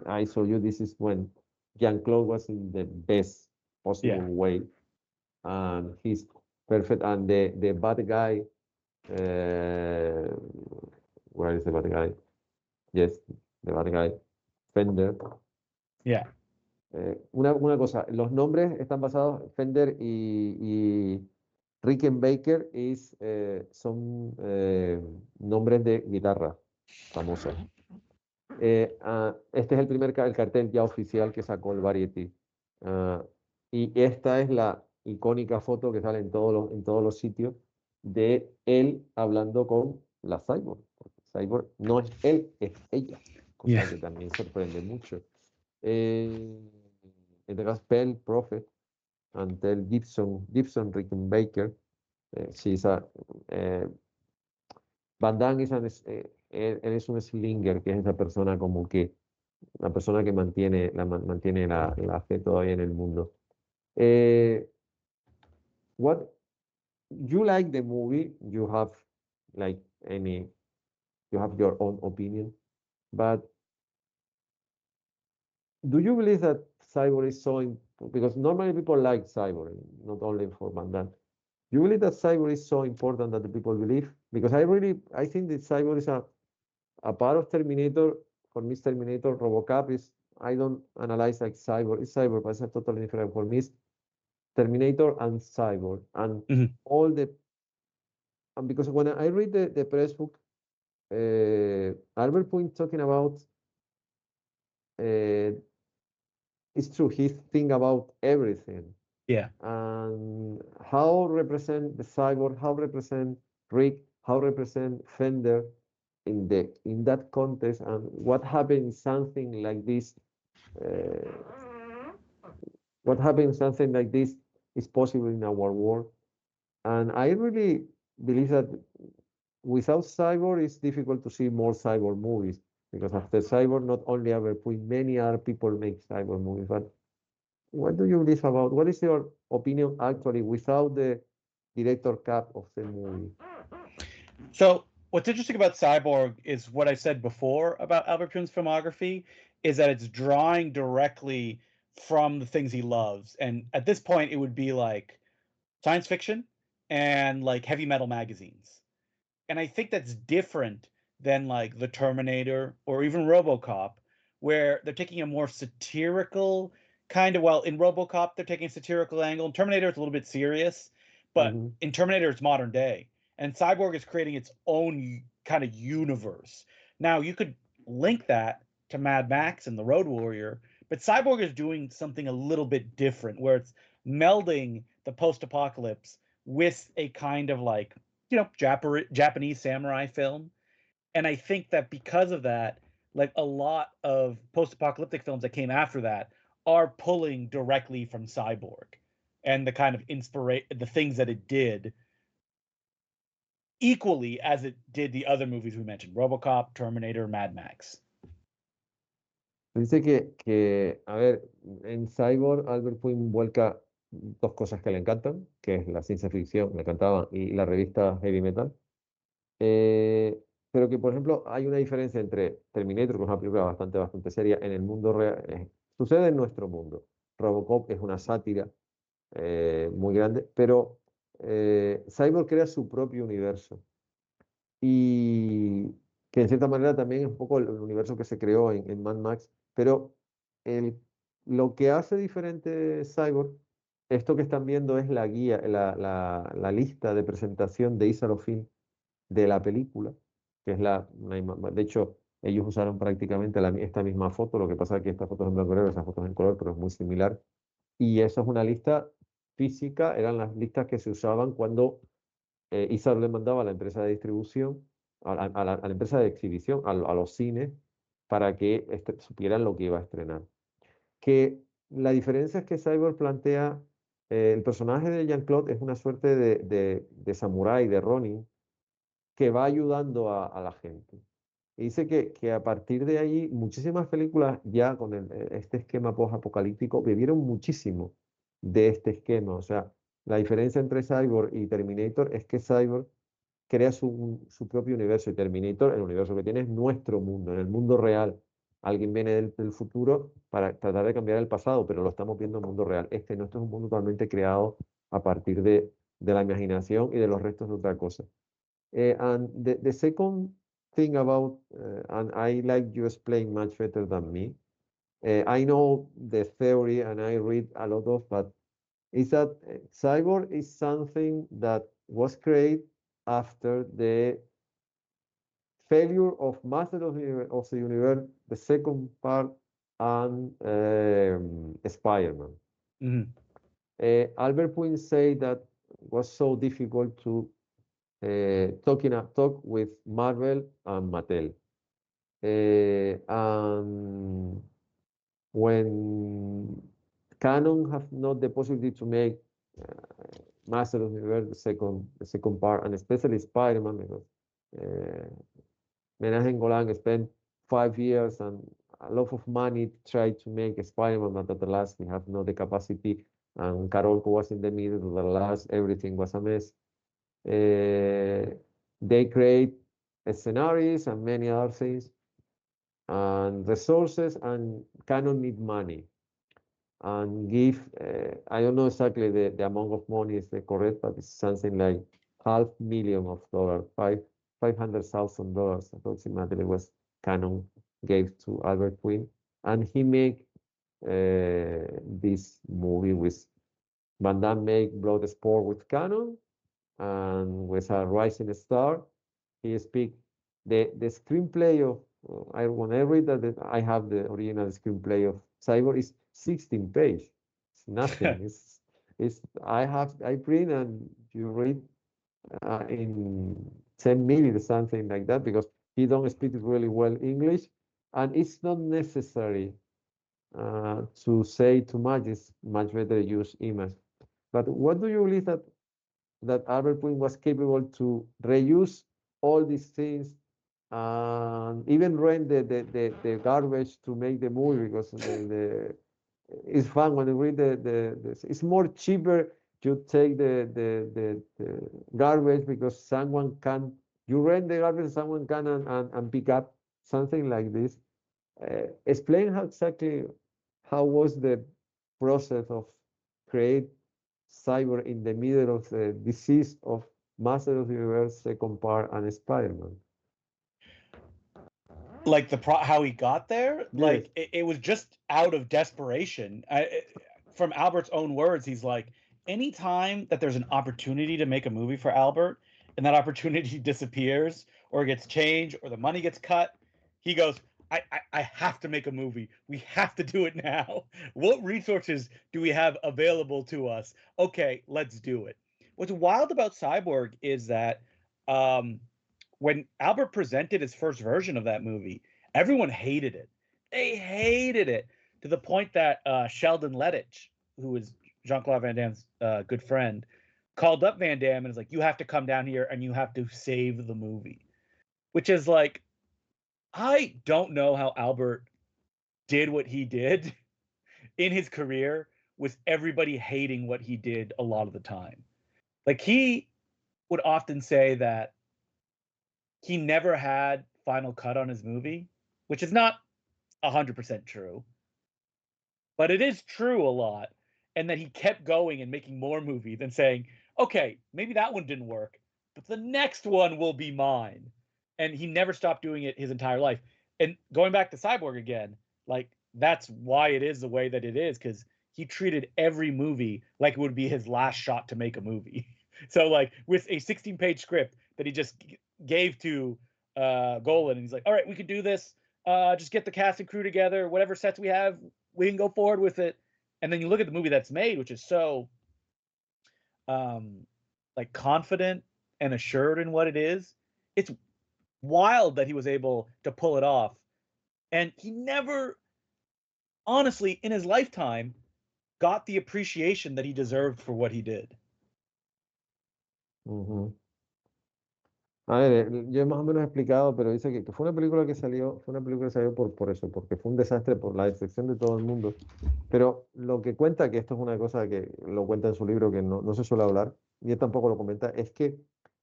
I saw you, this is when Jean-Claude was in the best possible Yeah. way, and he's perfect, and the bad guy, where is the bad guy? Yes, the bad guy, Fender. Yeah. Una cosa, los nombres están basados, Fender y Rickenbacker son nombres de guitarra famosa. Este es el primer el cartel ya oficial que sacó el Variety. Y esta es la icónica foto que sale en todos los sitios de él hablando con la Cyborg. Porque Cyborg no es él, es ella, cosa Yeah. que también sorprende mucho. En este caso, Pell, Prophet, ante Gibson Rickenbacker. Van Damme él es un slinger, que es esa persona como que, la persona que mantiene la fe todavía en el mundo. What you like the movie, you have like you have your own opinion, but do you believe that Cyborg is because normally people like Cyborg, not only for Van Damme. Do you believe that Cyborg is so important that the people believe? Because I think that Cyborg is a part of Terminator. For me, Terminator, RoboCop is, I don't analyze like Cyborg. It's Cyborg, but it's totally different. For me, it's Terminator and Cyborg. And Mhm. and because when I read the press book, Albert Point talking about, it's true, he think about everything. Yeah. And how represent the Cyborg, how represent Rick, how represent Fender in that context, and what happens something like this, what happens something like this is possible in our world. And I really believe that without Cyborg, it's difficult to see more Cyborg movies, because after Cyborg, not only Albert Puig, many other people make Cyborg movies. But what do you believe about? What is your opinion actually without the director cut of the movie? So what's interesting about Cyborg is what I said before about Albert Puig's filmography is that it's drawing directly from the things he loves. And at this point, it would be like science fiction and like heavy metal magazines. And I think that's different than like The Terminator or even RoboCop, where they're taking a more satirical kind of, well, in RoboCop, they're taking a satirical angle. In Terminator, it's a little bit serious, but Mhm. in Terminator, it's modern day. And Cyborg is creating its own kind of universe. Now, you could link that to Mad Max and The Road Warrior, but Cyborg is doing something a little bit different, where it's melding the post apocalypse with a kind of like, Japanese samurai film. And I think that because of that, like a lot of post-apocalyptic films that came after that are pulling directly from Cyborg and the kind of the things that it did equally as it did the other movies we mentioned, RoboCop, Terminator, Mad Max. Dice a ver, en Cyborg Albert Puin vuelca dos cosas que le encantan, que es la ciencia ficción, le encantaba, y la revista Heavy Metal. Pero que, por ejemplo, hay una diferencia entre Terminator, que es una película bastante seria, en el mundo real. Sucede en nuestro mundo. Robocop es una sátira muy grande, pero Cyborg crea su propio universo. Y que en cierta manera también es un poco el universo que se creó en Mad Max, pero lo que hace diferente Cyborg, esto que están viendo es la guía, la lista de presentación de Isar Film de la película, que es de hecho, ellos usaron prácticamente esta misma foto, lo que pasa es que esta foto es en blanco y negro, esa foto es en color, pero es muy similar. Y eso es una lista física, eran las listas que se usaban cuando Isar le mandaba a la empresa de distribución, a la empresa de exhibición, a los cines, para que supieran lo que iba a estrenar. Que la diferencia es que Cyborg plantea, el personaje de Jean-Claude es una suerte de samurái, de Ronin, que va ayudando a la gente. Y dice que a partir de ahí muchísimas películas ya con este esquema post-apocalíptico bebieron muchísimo de este esquema. O sea, la diferencia entre Cyborg y Terminator es que Cyborg crea su propio universo y Terminator, el universo que tiene es nuestro mundo, en el mundo real. Alguien viene del futuro para tratar de cambiar el pasado, pero lo estamos viendo en el mundo real. Este nuestro es un mundo totalmente creado a partir de la imaginación y de los restos de otra cosa. And the second thing about, and I like you explain much better than me. I know the theory and I read a lot of, but is that Cyborg is something that was created after the failure of Master of the Universe, the second part, and Spider-Man. Mm-hmm. Albert Puin said that was so difficult to talk with Marvel and Mattel. And when Canon have not the possibility to make Master of the Universe, the second part, and especially Spider-Man, because Menahem Golan spent 5 years and a lot of money to try to make Spider-Man, but at the last we have not the capacity, and Karolko was in the middle, at the last everything was a mess. They create scenarios and many other things and resources, and Canon need money and give, I don't know exactly the amount of money is the correct, but it's something like $500,000, $500,000 approximately was Canon gave to Albert Quinn, and he make this movie with Van Damme make Bloodsport with Canon, and with a rising star. He speak the screenplay of when I read that I have the original screenplay of Cyborg is 16 pages. It's nothing. I print and you read in 10 minutes, something like that, because he don't speak really well English, and it's not necessary to say too much. It's much better use image. But what do you believe that Albert Puin was capable to reuse all these things and even rent the garbage to make the movie, because it's fun when you read it's more cheaper to take the garbage because someone can, you rent the garbage, someone can and pick up something like this. Explain how was the process of create Cyborg in the middle of the disease of Master of the Universe, second part, and Spider-Man. Like how he got there, Yes. like it was just out of desperation. From Albert's own words, he's like, anytime that there's an opportunity to make a movie for Albert and that opportunity disappears or gets changed or the money gets cut, he goes, I have to make a movie. We have to do it now. What resources do we have available to us? Okay, let's do it. What's wild about Cyborg is that when Albert presented his first version of that movie, everyone hated it. They hated it to the point that Sheldon Lettich, who is Jean-Claude Van Damme's good friend, called up Van Damme and is like, you have to come down here and you have to save the movie. Which is like, I don't know how Albert did what he did in his career with everybody hating what he did a lot of the time. Like, he would often say that he never had final cut on his movie, which is not 100% true, but it is true a lot. And that he kept going and making more movies and saying, okay, maybe that one didn't work, but the next one will be mine. And he never stopped doing it his entire life. And going back to Cyborg again, like, that's why it is the way that it is, because he treated every movie like it would be his last shot to make a movie. So, like, with a 16-page script that he just gave to Golan, and he's like, all right, we can do this. Just get the cast and crew together. Whatever sets we have, we can go forward with it. And then you look at the movie that's made, which is so like confident and assured in what it is. It's wild that he was able to pull it off. And he never, honestly, in his lifetime, got the appreciation that he deserved for what he did. A ver, yo más o menos he explicado, pero dice que fue una película que salió, por eso, porque fue un desastre por la decepción de todo el mundo. Pero lo que cuenta, que esto es una cosa que lo cuenta en su libro, que no se suele hablar, y él tampoco lo comenta, es que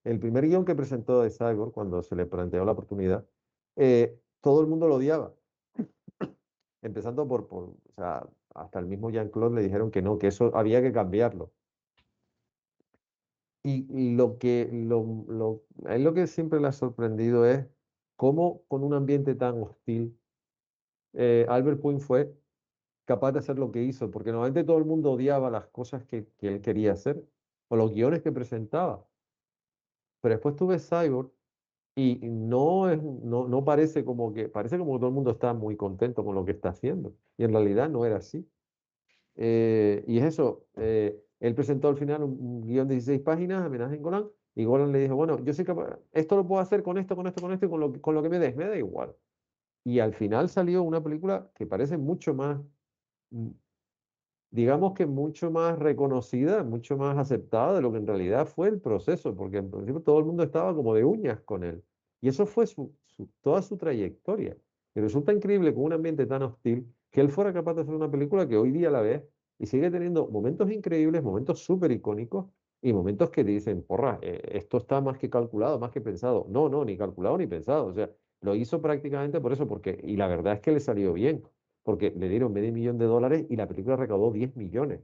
el primer guión que presentó de Cyborg, cuando se le planteó la oportunidad, todo el mundo lo odiaba. Empezando o sea, hasta el mismo Jean-Claude le dijeron que no, que eso había que cambiarlo. Y a él lo que siempre le ha sorprendido es cómo, con un ambiente tan hostil, Albert Puig fue capaz de hacer lo que hizo, porque normalmente todo el mundo odiaba las cosas que él quería hacer o los guiones que presentaba. Pero después tú ves Cyborg y no parece parece como que todo el mundo está muy contento con lo que está haciendo. Y en realidad no era así. Y es eso, él presentó al final un guión de 16 páginas, Amenaza en Golan, y Golan le dijo, bueno, yo soy capaz, esto lo puedo hacer con esto, con esto, con esto, y con lo que me da igual. Y al final salió una película que parece mucho más, digamos que mucho más reconocida, mucho más aceptada de lo que en realidad fue el proceso, porque en principio todo el mundo estaba como de uñas con él. Y eso fue toda su trayectoria. Y resulta increíble con un ambiente tan hostil que él fuera capaz de hacer una película que hoy día la ves y sigue teniendo momentos increíbles, momentos súper icónicos y momentos que te dicen, porra, esto está más que calculado, más que pensado. No, ni calculado ni pensado. O sea, lo hizo prácticamente por eso, y la verdad es que le salió bien, porque le dieron $500,000 y la película recaudó 10 millones.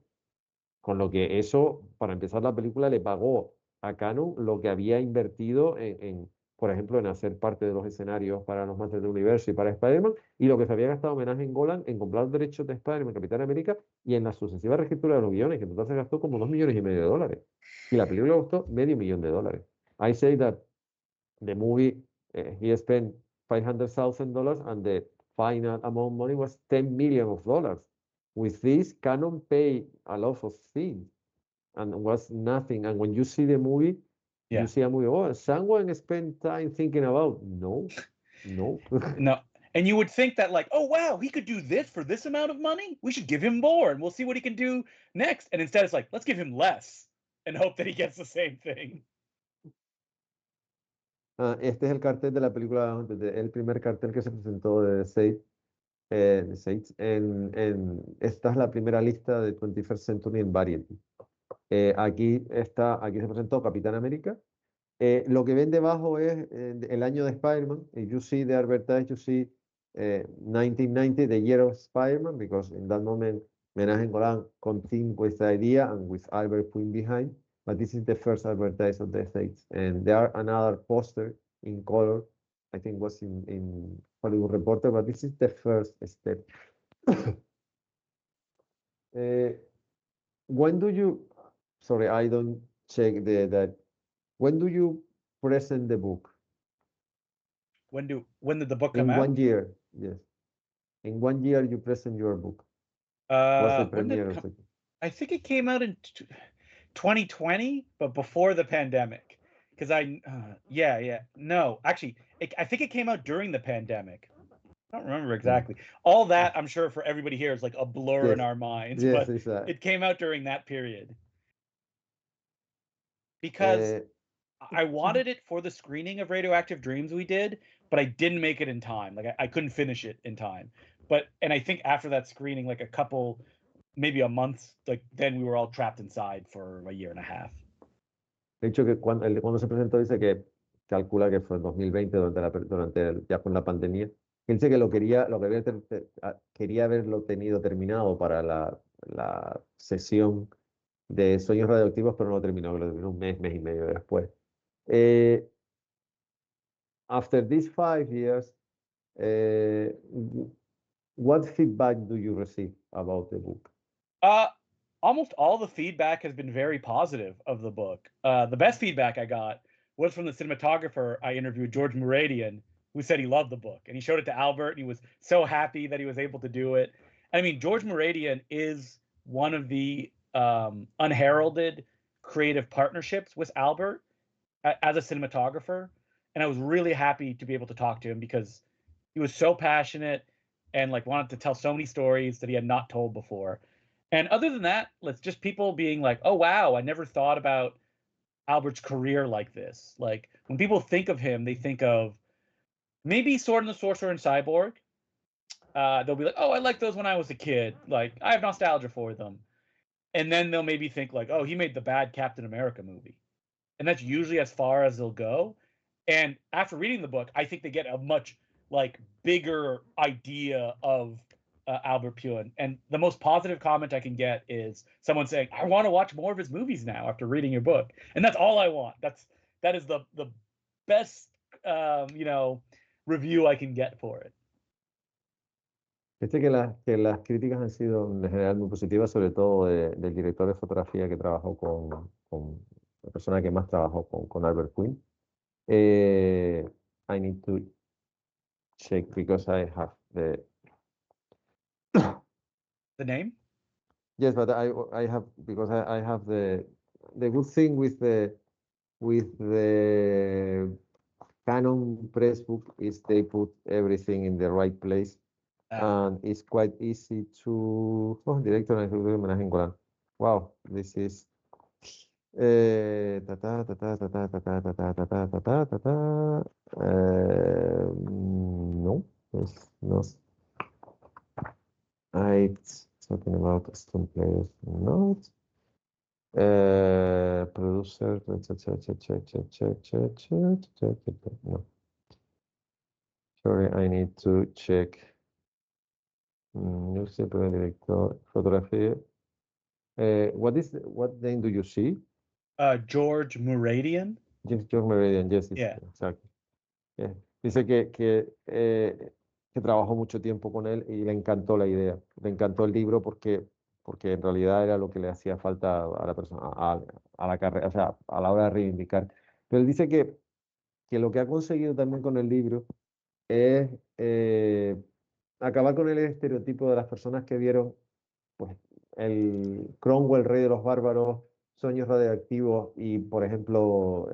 Con lo que eso, para empezar, la película le pagó a Canon lo que había invertido por ejemplo, en hacer parte de los escenarios para los Masters del Universo y para Spider-Man, y lo que se había gastado Homenaje en Golan en comprar los derechos de Spider-Man, Capitán América, y en la sucesiva reescritura de los guiones, que en total se gastó como $2,500,000. Y la película costó $500,000. I say that the movie, he spent $500,000 and the final amount of money was $10 million. With this, Canon paid a lot of things and was nothing. And when you see the movie, you see a movie, oh, someone spent time thinking about, no. No. And you would think that, like, oh, wow, he could do this for this amount of money? We should give him more and we'll see what he can do next. And instead it's like, let's give him less and hope that he gets the same thing. Este es el cartel de la película, el primer cartel que se presentó de The Shades. Esta es la primera lista de 21st Century en Variety. Aquí se presentó Capitán América. Lo que ven debajo es el año de Spider-Man. If you see the advertise, you see 1990, the year of Spider-Man, because in that moment, Menachem Golan continued with the idea and with Albert Puig behind. But this is the first advertise of the States. And there are another poster in color, I think was in Hollywood Reporter, but this is the first step. When do you, sorry, I don't check that. When do you present the book? When did the book come out? In 1 year, yes. In 1 year, you present your book. What's the premiere? I think it came out in 2020, but before the pandemic. because no, actually, I think it came out during the pandemic. I don't remember exactly. All that, I'm sure, for everybody here is like a blur in Yes. our minds, Yes, but exactly. it came out during that period because I wanted it for the screening of Radioactive Dreams we did, but I didn't make it in time. Like I couldn't finish it in time. And I think after that screening, like a couple, maybe a month, like then we were all trapped inside for a year and a half. De hecho, que cuando se presentó dice que calcula que fue en 2020, ya con la pandemia. Él dice que quería haberlo tenido terminado para la sesión de Sueños Radioactivos, pero no lo terminó, lo terminó un mes y medio después. After these 5 years, what feedback do you receive about the book? Almost all the feedback has been very positive of the book. The best feedback I got was from the cinematographer I interviewed, George Muradian, who said he loved the book. And he showed it to Albert, and he was so happy that he was able to do it. I mean, George Muradian is one of the unheralded creative partnerships with Albert as a cinematographer. And I was really happy to be able to talk to him because he was so passionate and like wanted to tell so many stories that he had not told before. And other than that, it's just people being like, "Oh wow, I never thought about Albert's career like this." Like when people think of him, they think of maybe Sword and the Sorcerer and Cyborg. They'll be like, "Oh, I like those when I was a kid. Like I have nostalgia for them." And then they'll maybe think like, "Oh, he made the bad Captain America movie." And that's usually as far as they'll go. And after reading the book, I think they get a much like bigger idea of Albert Puin. And the most positive comment I can get is someone saying, "I want to watch more of his movies now after reading your book." And that's all I want. That is the best review I can get for it. Este que las críticas han sido en general muy positivas, sobre todo del director de fotografía que trabajó con la persona que más trabajó con Albert Quinn. I need to check because I have the name. Yes, but I have because I have the good thing with the Canon press book is they put everything in the right place. And it's quite easy to director homenaje en Golan. Wow, this is no, it's not. It's talking about Stone Players, not producer. No, sorry, I need to check. Newspaper director, photography. What name do you see? George Muradian. Yes, George Muradian, yes, Yeah. exactly. Yeah. Dice que trabajó mucho tiempo con él y le encantó la idea, le encantó el libro porque en realidad era lo que le hacía falta a la persona, a la carrera, o sea, a la hora de reivindicar. Pero él dice que lo que ha conseguido también con el libro es acabar con el estereotipo de las personas que vieron pues, el Cromwell, Rey de los Bárbaros, Sueños Radioactivos y, por ejemplo,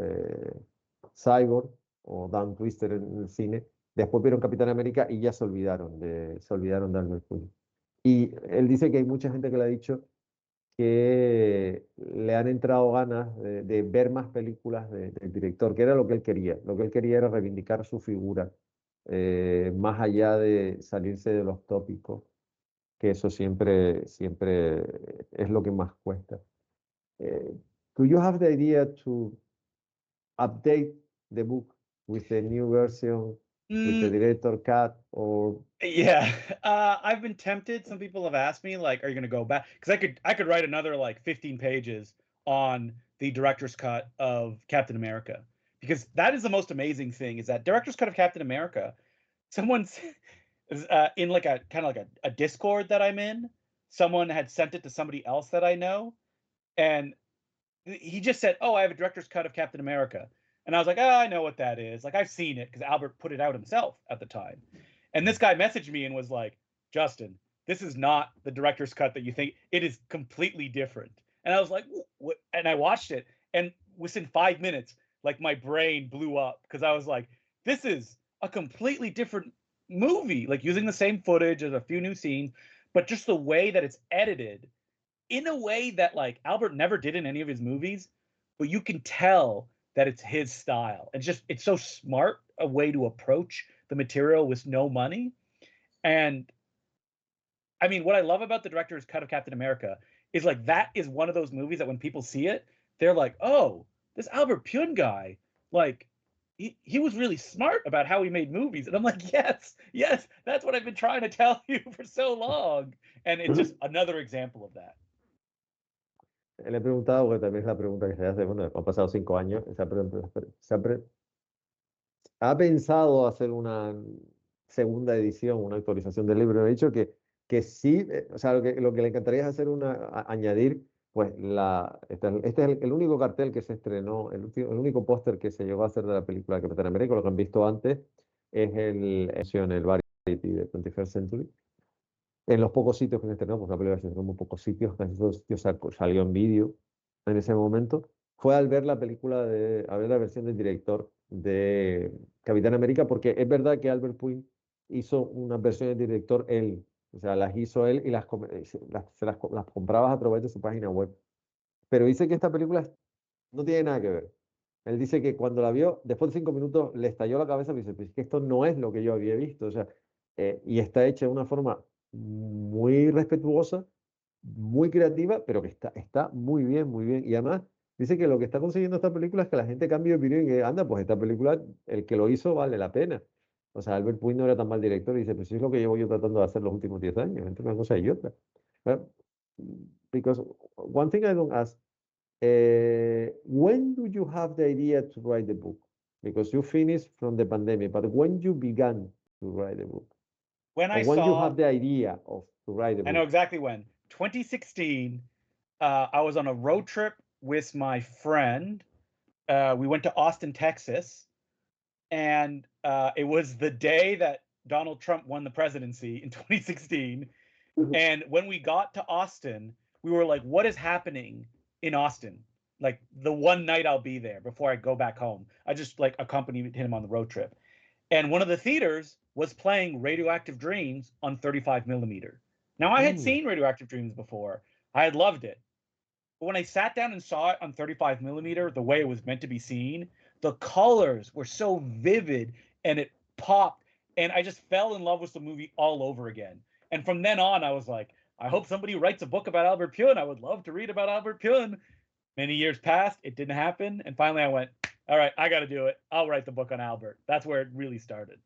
Cyborg o Dan Twister en el cine. Después vieron Capitán América y ya se olvidaron de Albert Pujols. Y él dice que hay mucha gente que le ha dicho que le han entrado ganas de ver más películas del director, que era lo que él quería. Lo que él quería era reivindicar su figura, más allá de salirse de los tópicos, que eso siempre es lo que más cuesta. Do you have the idea to update the book with the new version, with the director cut, or? Yeah, I've been tempted. Some people have asked me, like, "Are you going to go back?" Because I could write another like 15 pages on the director's cut of Captain America, because that is the most amazing thing. Is that director's cut of Captain America? Someone's in like a kind of like a Discord that I'm in. Someone had sent it to somebody else that I know, and he just said, "Oh, I have a director's cut of Captain America," and I was like, "Oh, I know what that is. Like, I've seen it because Albert put it out himself at the time." And this guy messaged me and was like, "Justin, this is not the director's cut that you think. It is completely different." And I was like, "What?" And I watched it, and within 5 minutes, like my brain blew up because I was like, this is a completely different movie, like using the same footage as a few new scenes, but just the way that it's edited in a way that like Albert never did in any of his movies, but you can tell that it's his style. It's so smart a way to approach the material with no money. And I mean, what I love about the director's cut of Captain America is like that is one of those movies that when people see it, they're like, oh, this Albert Pune guy, like he was really smart about how he made movies. And I'm like, yes, that's what I've been trying to tell you for so long. And it's just another example of that. Le he preguntado, porque también es la pregunta que se hace, bueno, han pasado 5 años, ha pensado hacer una segunda edición, una actualización del libro. He dicho que sí, o sea, lo que le encantaría es hacer añadir, pues, este es el único cartel que se estrenó, el único póster que se llegó a hacer de la película Capitán América. Lo que han visto antes es el Variety de 21st Century. En los pocos sitios que se estrenó, pues la película se estrenó en muy pocos sitios, casi todos los sitios salió en vídeo en ese momento, fue al ver la película, a ver la versión del director de Capitán América, porque es verdad que Albert Pune hizo unas versiones de director él, o sea, las hizo él y las comprabas a través de su página web. Pero dice que esta película no tiene nada que ver. Él dice que cuando la vio, después de 5 minutos, le estalló la cabeza y dice, pues es que esto no es lo que yo había visto, o sea, y está hecha de una forma muy respetuosa, muy creativa, pero que está muy bien, muy bien. Y además dice que lo que está consiguiendo esta película es que la gente cambie de opinión y que anda, pues esta película, el que lo hizo vale la pena. O sea, Albert Puig no era tan mal director y dice, pues sí es lo que llevo yo tratando de hacer los últimos 10 años, entre una cosa y otra. Because one thing I don't ask, when do you have the idea to write the book? Because you finished from the pandemic, but when you began to write the book? When you have the idea of to write the book? I know exactly when. 2016, I was on a road trip with my friend. We went to Austin, Texas, and it was the day that Donald Trump won the presidency in 2016. And when we got to Austin, we were like, what is happening in Austin? Like the one night I'll be there before I go back home. I just like accompanied him on the road trip. And one of the theaters was playing Radioactive Dreams on 35 millimeter. Now, I had seen Radioactive Dreams before. I had loved it. But when I sat down and saw it on 35 millimeter, the way it was meant to be seen, the colors were so vivid and it popped. And I just fell in love with the movie all over again. And from then on, I was like, I hope somebody writes a book about Albert Pune. I would love to read about Albert Pune. Many years passed. It didn't happen. And finally I went, all right, I got to do it. I'll write the book on Albert. That's where it really started.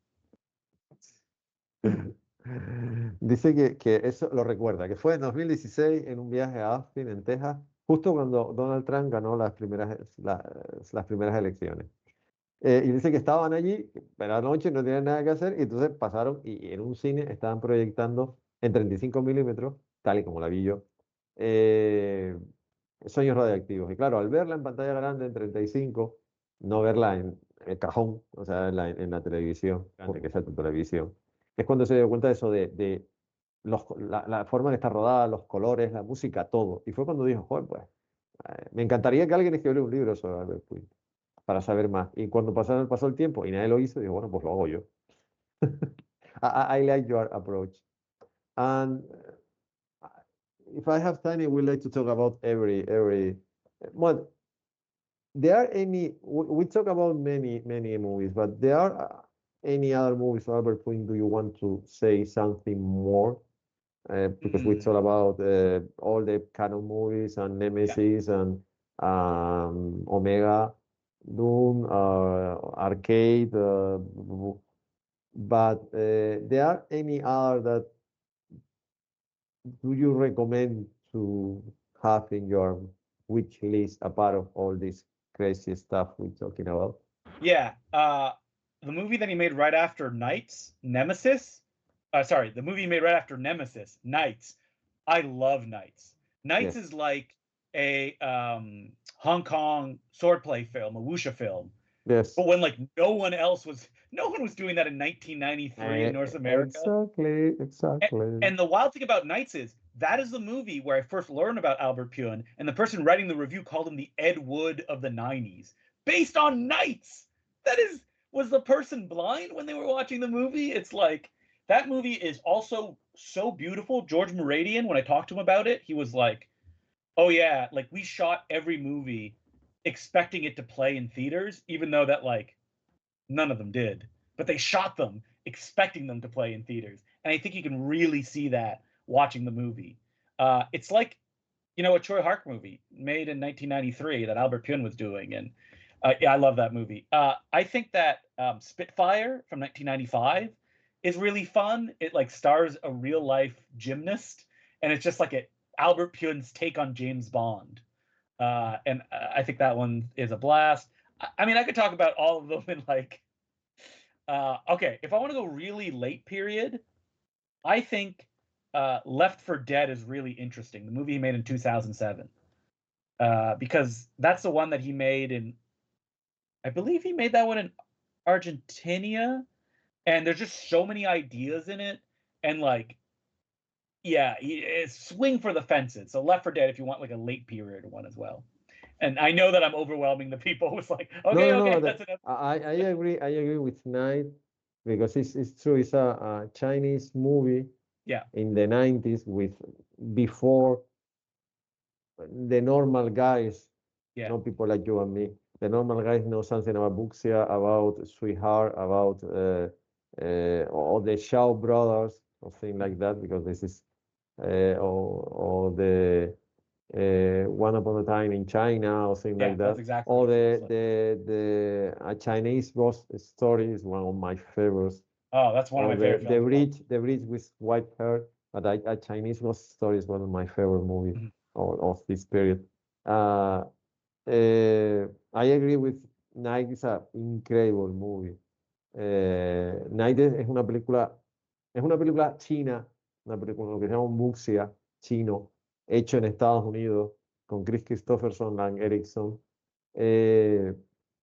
Dice que eso lo recuerda, que fue en 2016 en un viaje a Austin, en Texas, justo cuando Donald Trump ganó las primeras elecciones. Y dice que estaban allí, pero la noche no tenían nada que hacer, y entonces pasaron y en un cine estaban proyectando en 35 milímetros, tal y como la vi yo, Sueños Radiactivos. Y claro, al verla en pantalla grande en 35, no verla en el cajón, o sea, en la televisión, que sea tu televisión, es cuando se dio cuenta de eso, de la forma en que está rodada, los colores, la música, todo. Y fue cuando dijo, joder, pues, me encantaría que alguien escribiera un libro sobre Albert Puig, para saber más. Y cuando pasó el tiempo y nadie lo hizo, digo, bueno, pues lo hago yo. I like your approach. And if I have time, I would like to talk about every well, there are we talk about many movies, but there are any other movies, Albert Puig, do you want to say something more? Because we talk about all the canon movies and Nemesis and Omega, Doom, Arcade, but there are any other that do you recommend to have in your wish list apart of all this crazy stuff we're talking about? Yeah, the movie that he made right after Knights, Nemesis. The movie he made right after Nemesis, Knights. I love Knights. Knights is like a Hong Kong swordplay film, a wuxia film. Yes. But when like no one was doing that in 1993 in North America. Exactly. And the wild thing about Knights is that is the movie where I first learned about Albert Pune, and the person writing the review called him the Ed Wood of the 90s based on knights. Was the person blind when they were watching the movie? It's like that movie is also so beautiful. George Moradian, when I talked to him about it, he was like, "Oh yeah, like we shot every movie expecting it to play in theaters, even though that like none of them did. But they shot them expecting them to play in theaters." And I think you can really see that watching the movie. It's like, a Troy Hark movie made in 1993 that Albert Pyun was doing, and yeah, I love that movie. I think that Spitfire from 1995 is really fun. It like stars a real life gymnast, and it's just like Albert Pyun's take on James Bond. And I think that one is a blast. I mean, I could talk about all of them in like. Okay, if I want to go really late period, I think Left 4 Dead is really interesting. The movie he made in 2007, because that's the one that he made in. I believe he made that one in Argentina, and there's just so many ideas in it, and like, yeah, it's swing for the fences. So Left 4 Dead, if you want like a late period one as well. And I know that I'm overwhelming the people with like, okay, No, that's enough. I agree with Night, because it's true. It's a Chinese movie Yeah, in the 90s with before the normal guys, yeah, not people like you and me. The normal guys know something about Buxia, about Sweetheart, about or the Shaw Brothers, or thing like that, because this is or the One Upon a Time in China, or thing yeah. like That's that. exactly Or what it feels like. the A Chinese Ghost Story is one of my favorites. Oh, that's one of Or my favorite films. the bridge with white hair, but A Chinese Ghost Story is one of my favorite movies Mhm. of this period. Uh, I agree with Night. It's an incredible movie. Night es una película china, una película, lo que se llama un wuxia chino, hecho en Estados Unidos, con Chris Christopherson, Lang Erickson,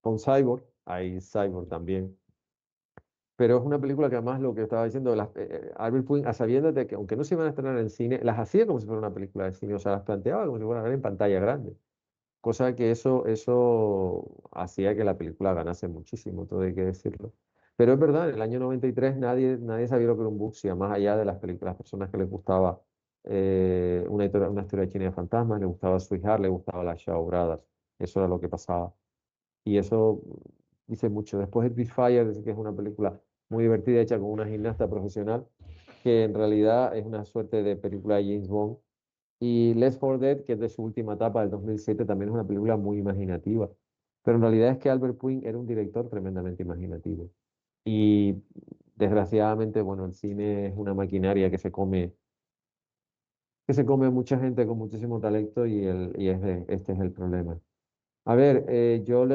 con Cyborg, hay Cyborg también. Pero es una película que además lo que estaba diciendo, Albert Puig, a sabiendas de que aunque no se iban a estrenar en cine, las hacía como si fuera una película de cine, o sea, las planteaba como si fueran a ver en pantalla grande. Cosa que eso hacía que la película ganase muchísimo, todo hay que decirlo. Pero es verdad, en el año 93 nadie sabía lo que era un wuxia, más allá de las películas, las personas que les gustaba una historia china de fantasmas, les gustaba Sweetheart, les gustaba las Shaw Brothers. Eso era lo que pasaba. Y eso dice mucho. Después de Fire, dice que es una película muy divertida, hecha con una gimnasta profesional, que en realidad es una suerte de película de James Bond. Y Left 4 Dead, que es de su última etapa del 2007, también es una película muy imaginativa. Pero en realidad es que Albert Puig era un director tremendamente imaginativo. Y desgraciadamente, bueno, el cine es una maquinaria que se come mucha gente con muchísimo talento, este es el problema. A ver, yo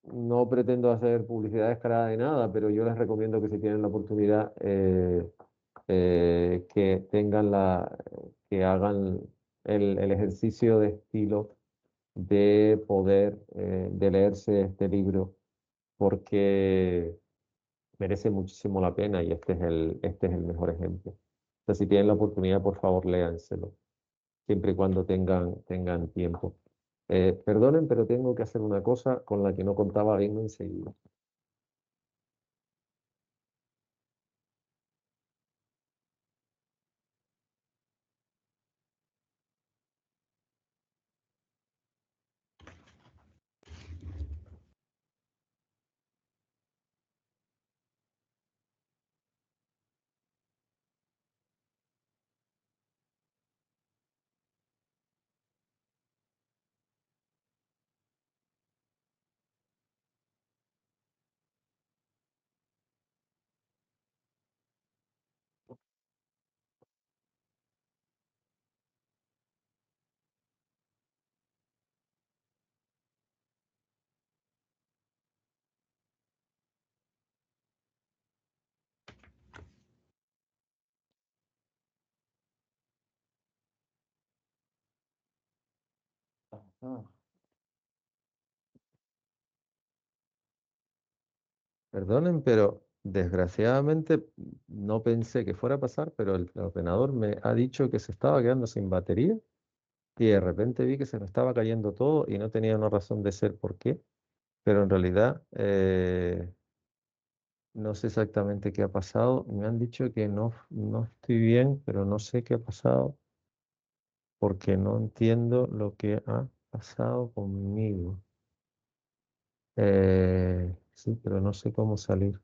no pretendo hacer publicidad descarada de nada, pero yo les recomiendo que si tienen la oportunidad, que que hagan el ejercicio de estilo de poder, de leerse este libro, porque merece muchísimo la pena y este es el mejor ejemplo. O sea, si tienen la oportunidad, por favor, léanselo, siempre y cuando tengan tiempo. Perdonen, pero tengo que hacer una cosa con la que no contaba, vengo enseguida. Ah, perdonen, pero desgraciadamente no pensé que fuera a pasar, pero el ordenador me ha dicho que se estaba quedando sin batería y de repente vi que se me estaba cayendo todo y no tenía una razón de ser por qué. pero en realidad no sé exactamente qué ha pasado. Me han dicho que no estoy bien, pero no sé qué ha pasado porque no entiendo lo que ha pasado conmigo. Sí, pero no sé cómo salir.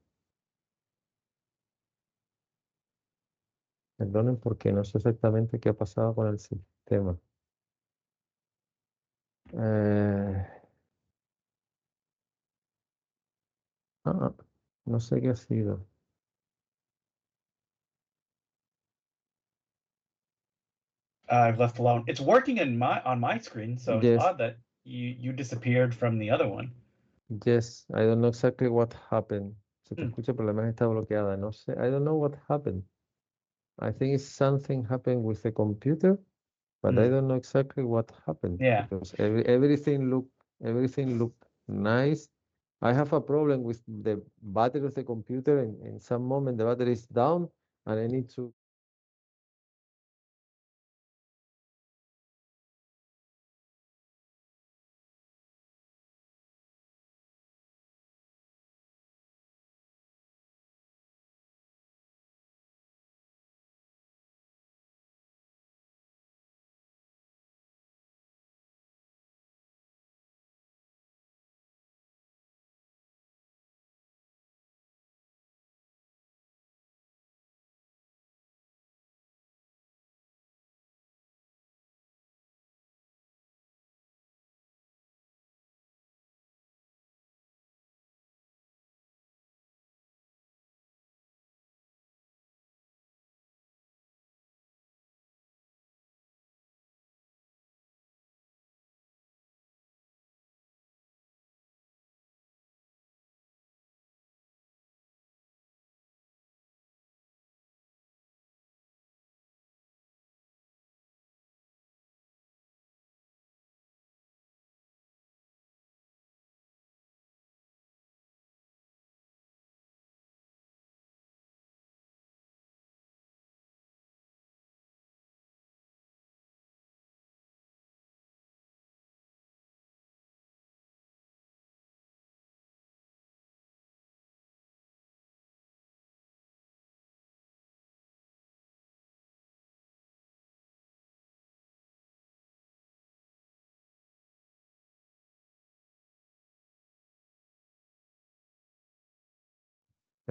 Perdonen porque no sé exactamente qué ha pasado con el sistema. Eh, ah, no sé qué ha sido. I've left alone. It's working on my screen, so it's Yes, odd that you disappeared from the other one. yes, I don't know exactly what happened. Se te Hmm. escucha, pero la imagen está bloqueada. No sé, I don't know what happened. I think it's something happened with the computer, but I Hmm. don't know exactly what happened Yeah. because everything looked nice. I have a problem with the battery of the computer, and in some moment the battery is down, and I need to.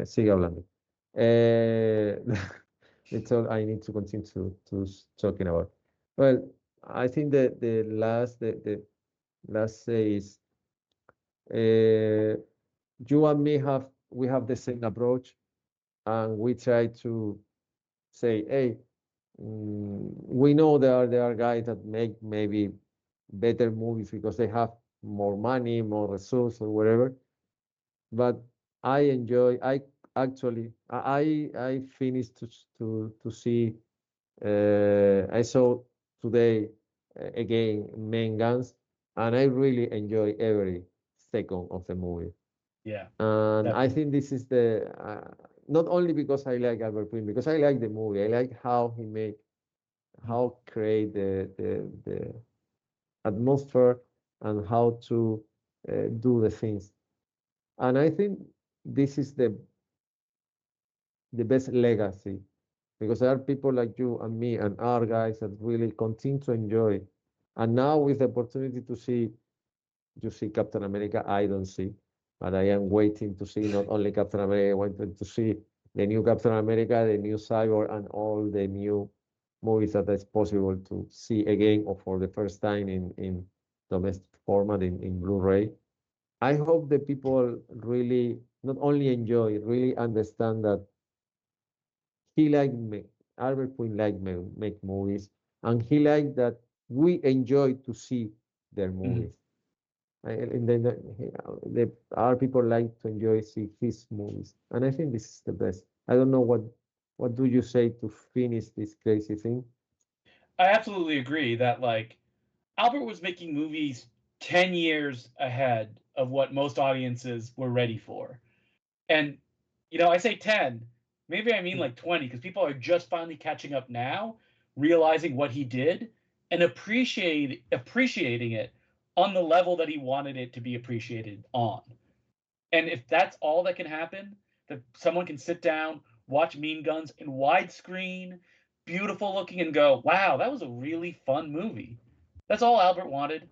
Sigue hablando. It's all I need to continue talking about. Well, I think that the last say is you and me have the same approach, and we try to say, hey, we know there are guys that make maybe better movies because they have more money, more resources, or whatever. But I actually I finished to see I saw today again Main Guns, and I really enjoy every second of the movie. Yeah. And I Definitely. think this is the not only because I like Albert Quinn, because I like the movie. I like how he made, how create the atmosphere, and how to do the things. And I think this is the best legacy, because there are people like you and me and our guys that really continue to enjoy. And now with the opportunity to see, you see Captain America, I don't see, but I am waiting to see not only Captain America, I wanted to see the new Captain America, the new Cyborg, and all the new movies that is possible to see again or for the first time in domestic format in Blu-ray. I hope the people really not only enjoy, really understand that he like me, Albert Quinn like me, make movies, and he like that we enjoy to see their movies. And then our people like to enjoy see his movies, and I think this is the best. I don't know what do you say to finish this crazy thing? I absolutely agree that like Albert was making movies 10 years ahead of what most audiences were ready for. And I say 10, maybe I mean like 20 because people are just finally catching up now, realizing what he did and appreciating it on the level that he wanted it to be appreciated on. And if that's all that can happen, that someone can sit down, watch Mean Guns in widescreen, beautiful looking, and go, wow, that was a really fun movie. That's all Albert wanted.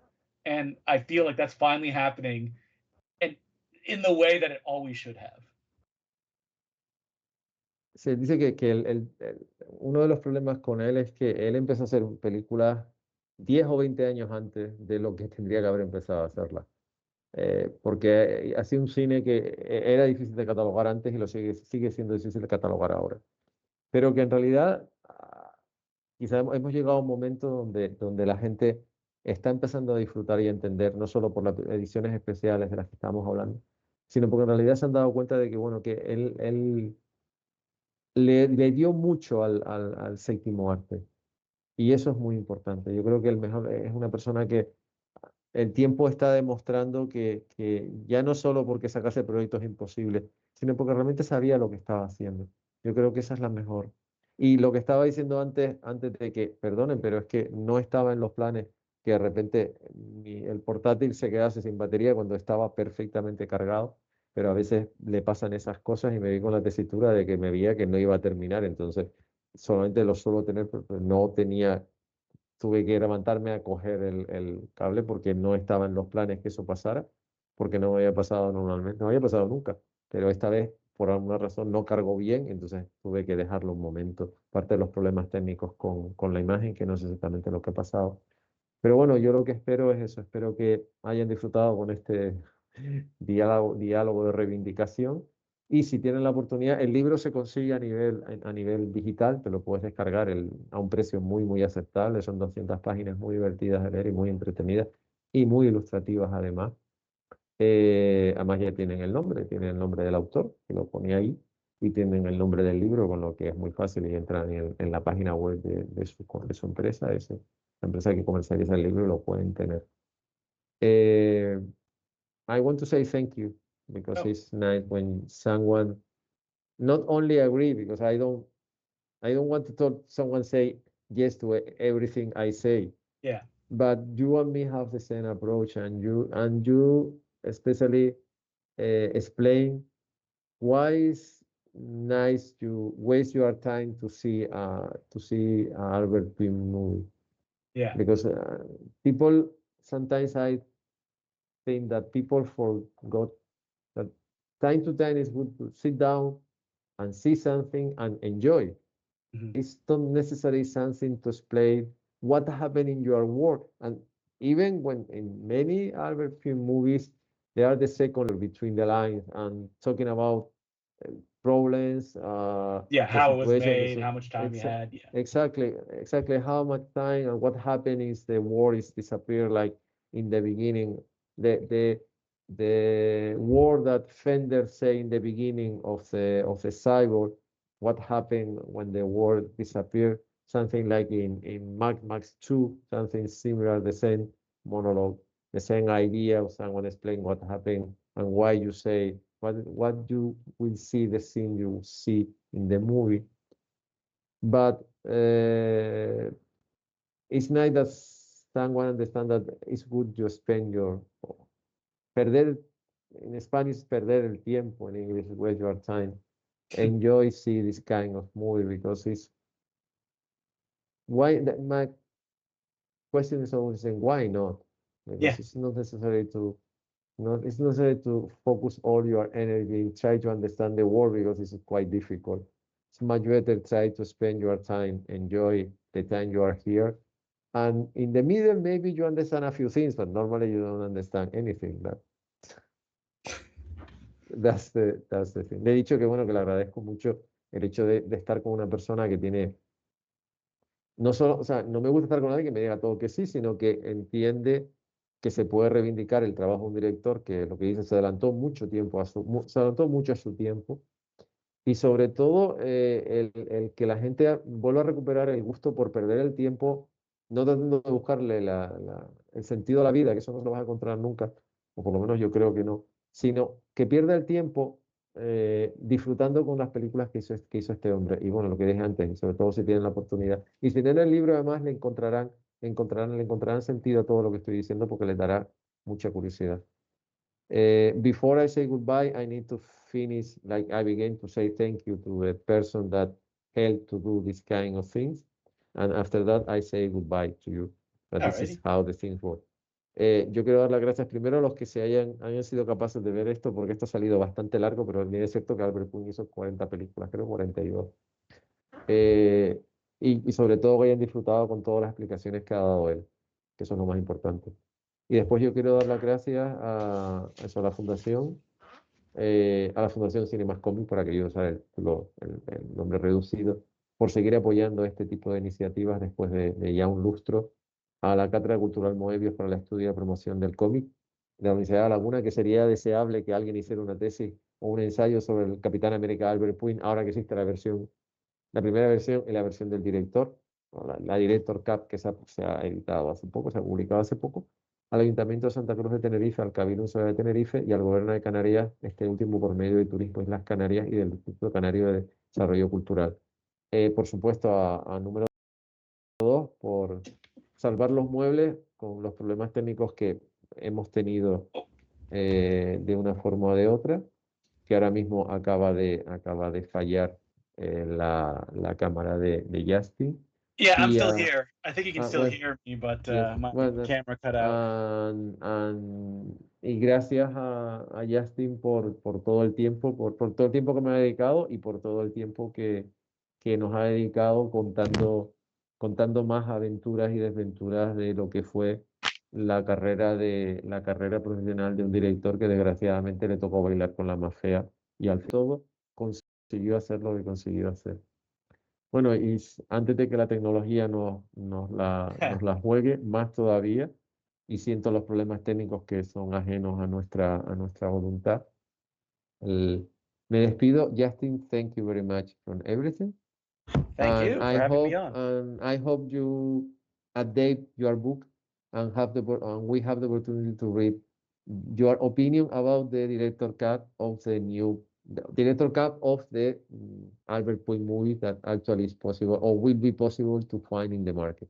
And I feel like that's finally happening, and in the way that it always should have. Se dice que uno de los problemas con él es que él empezó a hacer películas 10 o 20 años antes de lo que tendría que haber empezado a hacerlas. Porque hacía un cine que era difícil de catalogar antes y lo sigue siendo difícil de catalogar ahora. Pero que en realidad quizá hemos llegado a un momento donde la gente está empezando a disfrutar y a entender, no solo por las ediciones especiales de las que estamos hablando, sino porque en realidad se han dado cuenta de que, bueno, que él le dio mucho al séptimo arte. Y eso es muy importante. Yo creo que el mejor es una persona que el tiempo está demostrando que ya no solo porque sacarse proyectos es imposible, sino porque realmente sabía lo que estaba haciendo. Yo creo que esa es la mejor. Y lo que estaba diciendo antes de que, perdonen, pero es que no estaba en los planes que de repente el portátil se quedase sin batería cuando estaba perfectamente cargado, pero a veces le pasan esas cosas y me vi con la tesitura de que me veía que no iba a terminar, entonces solamente lo suelo tener, pero no tenía, tuve que levantarme a coger el cable porque no estaba en los planes que eso pasara, porque no me había pasado normalmente, no había pasado nunca, pero esta vez por alguna razón no cargó bien, entonces tuve que dejarlo un momento. Parte de los problemas técnicos con la imagen, que no es exactamente lo que ha pasado. Pero bueno, yo lo que espero es eso, espero que hayan disfrutado con este diálogo de reivindicación. Y si tienen la oportunidad, el libro se consigue a nivel digital, te lo puedes descargar a un precio muy, muy aceptable. Son 200 páginas muy divertidas de leer y muy entretenidas y muy ilustrativas además. Además ya tienen el nombre del autor, que lo pone ahí, y tienen el nombre del libro, con lo que es muy fácil y entran en la página web de su empresa, la empresa que comercializa el libro, lo pueden tener. I want to say thank you because it's nice when someone not only agree, because I don't want to talk someone say yes to everything I say. Yeah. But you and me have the same approach, and you especially explain why it's nice to waste your time to see Albert Pym movie. Yeah. Because people sometimes I think that people forgot that time to time it's good to sit down and see something and enjoy. It's not necessarily something to explain what happened in your work. And even when in many Albert Film movies, they are the second between the lines and talking about problems. Yeah, how it was made, so how much time you had. Yeah. exactly how much time and what happened is the war is disappear like in the beginning. The word that Fender say in the beginning of the cyborg, what happened when the war disappeared, something like in Mad Max 2, something similar, the same monologue, the same idea of someone explain what happened and why you say what you will see, the scene you will see in the movie. But it's nice that someone understand that it's good to spend perder, in Spanish, perder el tiempo, in English, waste your time. Enjoy see this kind of movie because it's my question is always saying why not? Because it's not necessary to focus all your energy and try to understand the world because it's quite difficult. It's much better try to spend your time, enjoy the time you are here. And in the middle, maybe you understand a few things, but normally you don't understand anything. That's the thing. Le he dicho que bueno, que le agradezco mucho el hecho de estar con una persona que tiene, no solo, o sea, no me gusta estar con alguien que me diga todo que sí, sino que entiende que se puede reivindicar el trabajo de un director que lo que dice se adelantó mucho tiempo se adelantó mucho a su tiempo, y sobre todo el que la gente vuelva a recuperar el gusto por perder el tiempo, no tratando de buscarle el sentido a la vida, que eso no lo vas a encontrar nunca, o por lo menos yo creo que no, sino que pierda el tiempo disfrutando con las películas que hizo este hombre. Y bueno, lo que dije antes, y sobre todo si tienen la oportunidad. Y si tienen el libro, además le encontrarán le encontrarán sentido a todo lo que estoy diciendo porque les dará mucha curiosidad. Before I say goodbye, I need to finish like I began to say thank you to the person that helped to do this kind of things. And after that, I say goodbye to you. But this is Alrighty. how the things work. Yo quiero dar las gracias primero a los que hayan sido capaces de ver esto, porque esto ha salido bastante largo, pero bien es cierto que Albert Puig hizo 40 películas, creo 42. Y sobre todo que hayan disfrutado con todas las explicaciones que ha dado él, que eso es lo más importante. Y después yo quiero dar las gracias a la Fundación Cinemas Comics, para que yo usar el nombre reducido, por seguir apoyando este tipo de iniciativas después de ya un lustro, a la Cátedra Cultural Moebius para el estudio y la promoción del cómic de la Universidad de La Laguna, que sería deseable que alguien hiciera una tesis o un ensayo sobre el Capitán América Albert Puig, ahora que existe la primera versión y la versión del director, o la Director Cut, que se ha editado hace poco, se ha publicado hace poco, al Ayuntamiento de Santa Cruz de Tenerife, al Cabildo Insular de Tenerife y al Gobierno de Canarias, este último por medio de Turismo Islas Canarias y del Instituto Canario de Desarrollo Cultural. Por supuesto, a número 2, por salvar los muebles con los problemas técnicos que hemos tenido de una forma o de otra, que ahora mismo acaba de fallar la cámara de Justin. Yeah, I'm Y, still here. I think you can still well, hear me, but yes, my well, camera cut out. y gracias a Justin por todo el tiempo, por todo el tiempo que me ha dedicado y por todo el tiempo que nos ha dedicado contando más aventuras y desventuras de lo que fue la carrera profesional de un director que desgraciadamente le tocó bailar con la más fea y al todo consiguió hacer lo que consiguió hacer. Bueno, y antes de que la tecnología nos la juegue, más todavía, y siento los problemas técnicos que son ajenos a nuestra voluntad. Me despido. Justin, thank you very much for everything. Thank And you for having me on. I hope you update your book and we have the opportunity to read your opinion about the director cut of the Albert Puig movie that actually is possible or will be possible to find in the market.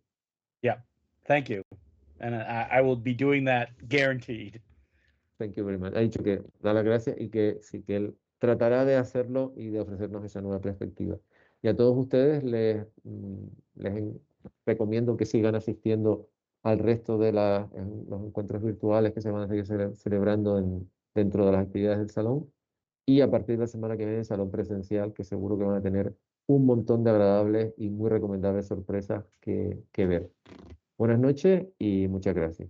Yeah, thank you. And I will be doing that guaranteed. Thank you very much. Ha dicho que da las gracias y que sí que él tratará de hacerlo y de ofrecernos esa nueva perspectiva. Y a todos ustedes les recomiendo que sigan asistiendo al resto de los encuentros virtuales que se van a seguir celebrando dentro de las actividades del salón. Y a partir de la semana que viene, el salón presencial, que seguro que van a tener un montón de agradables y muy recomendables sorpresas que ver. Buenas noches y muchas gracias.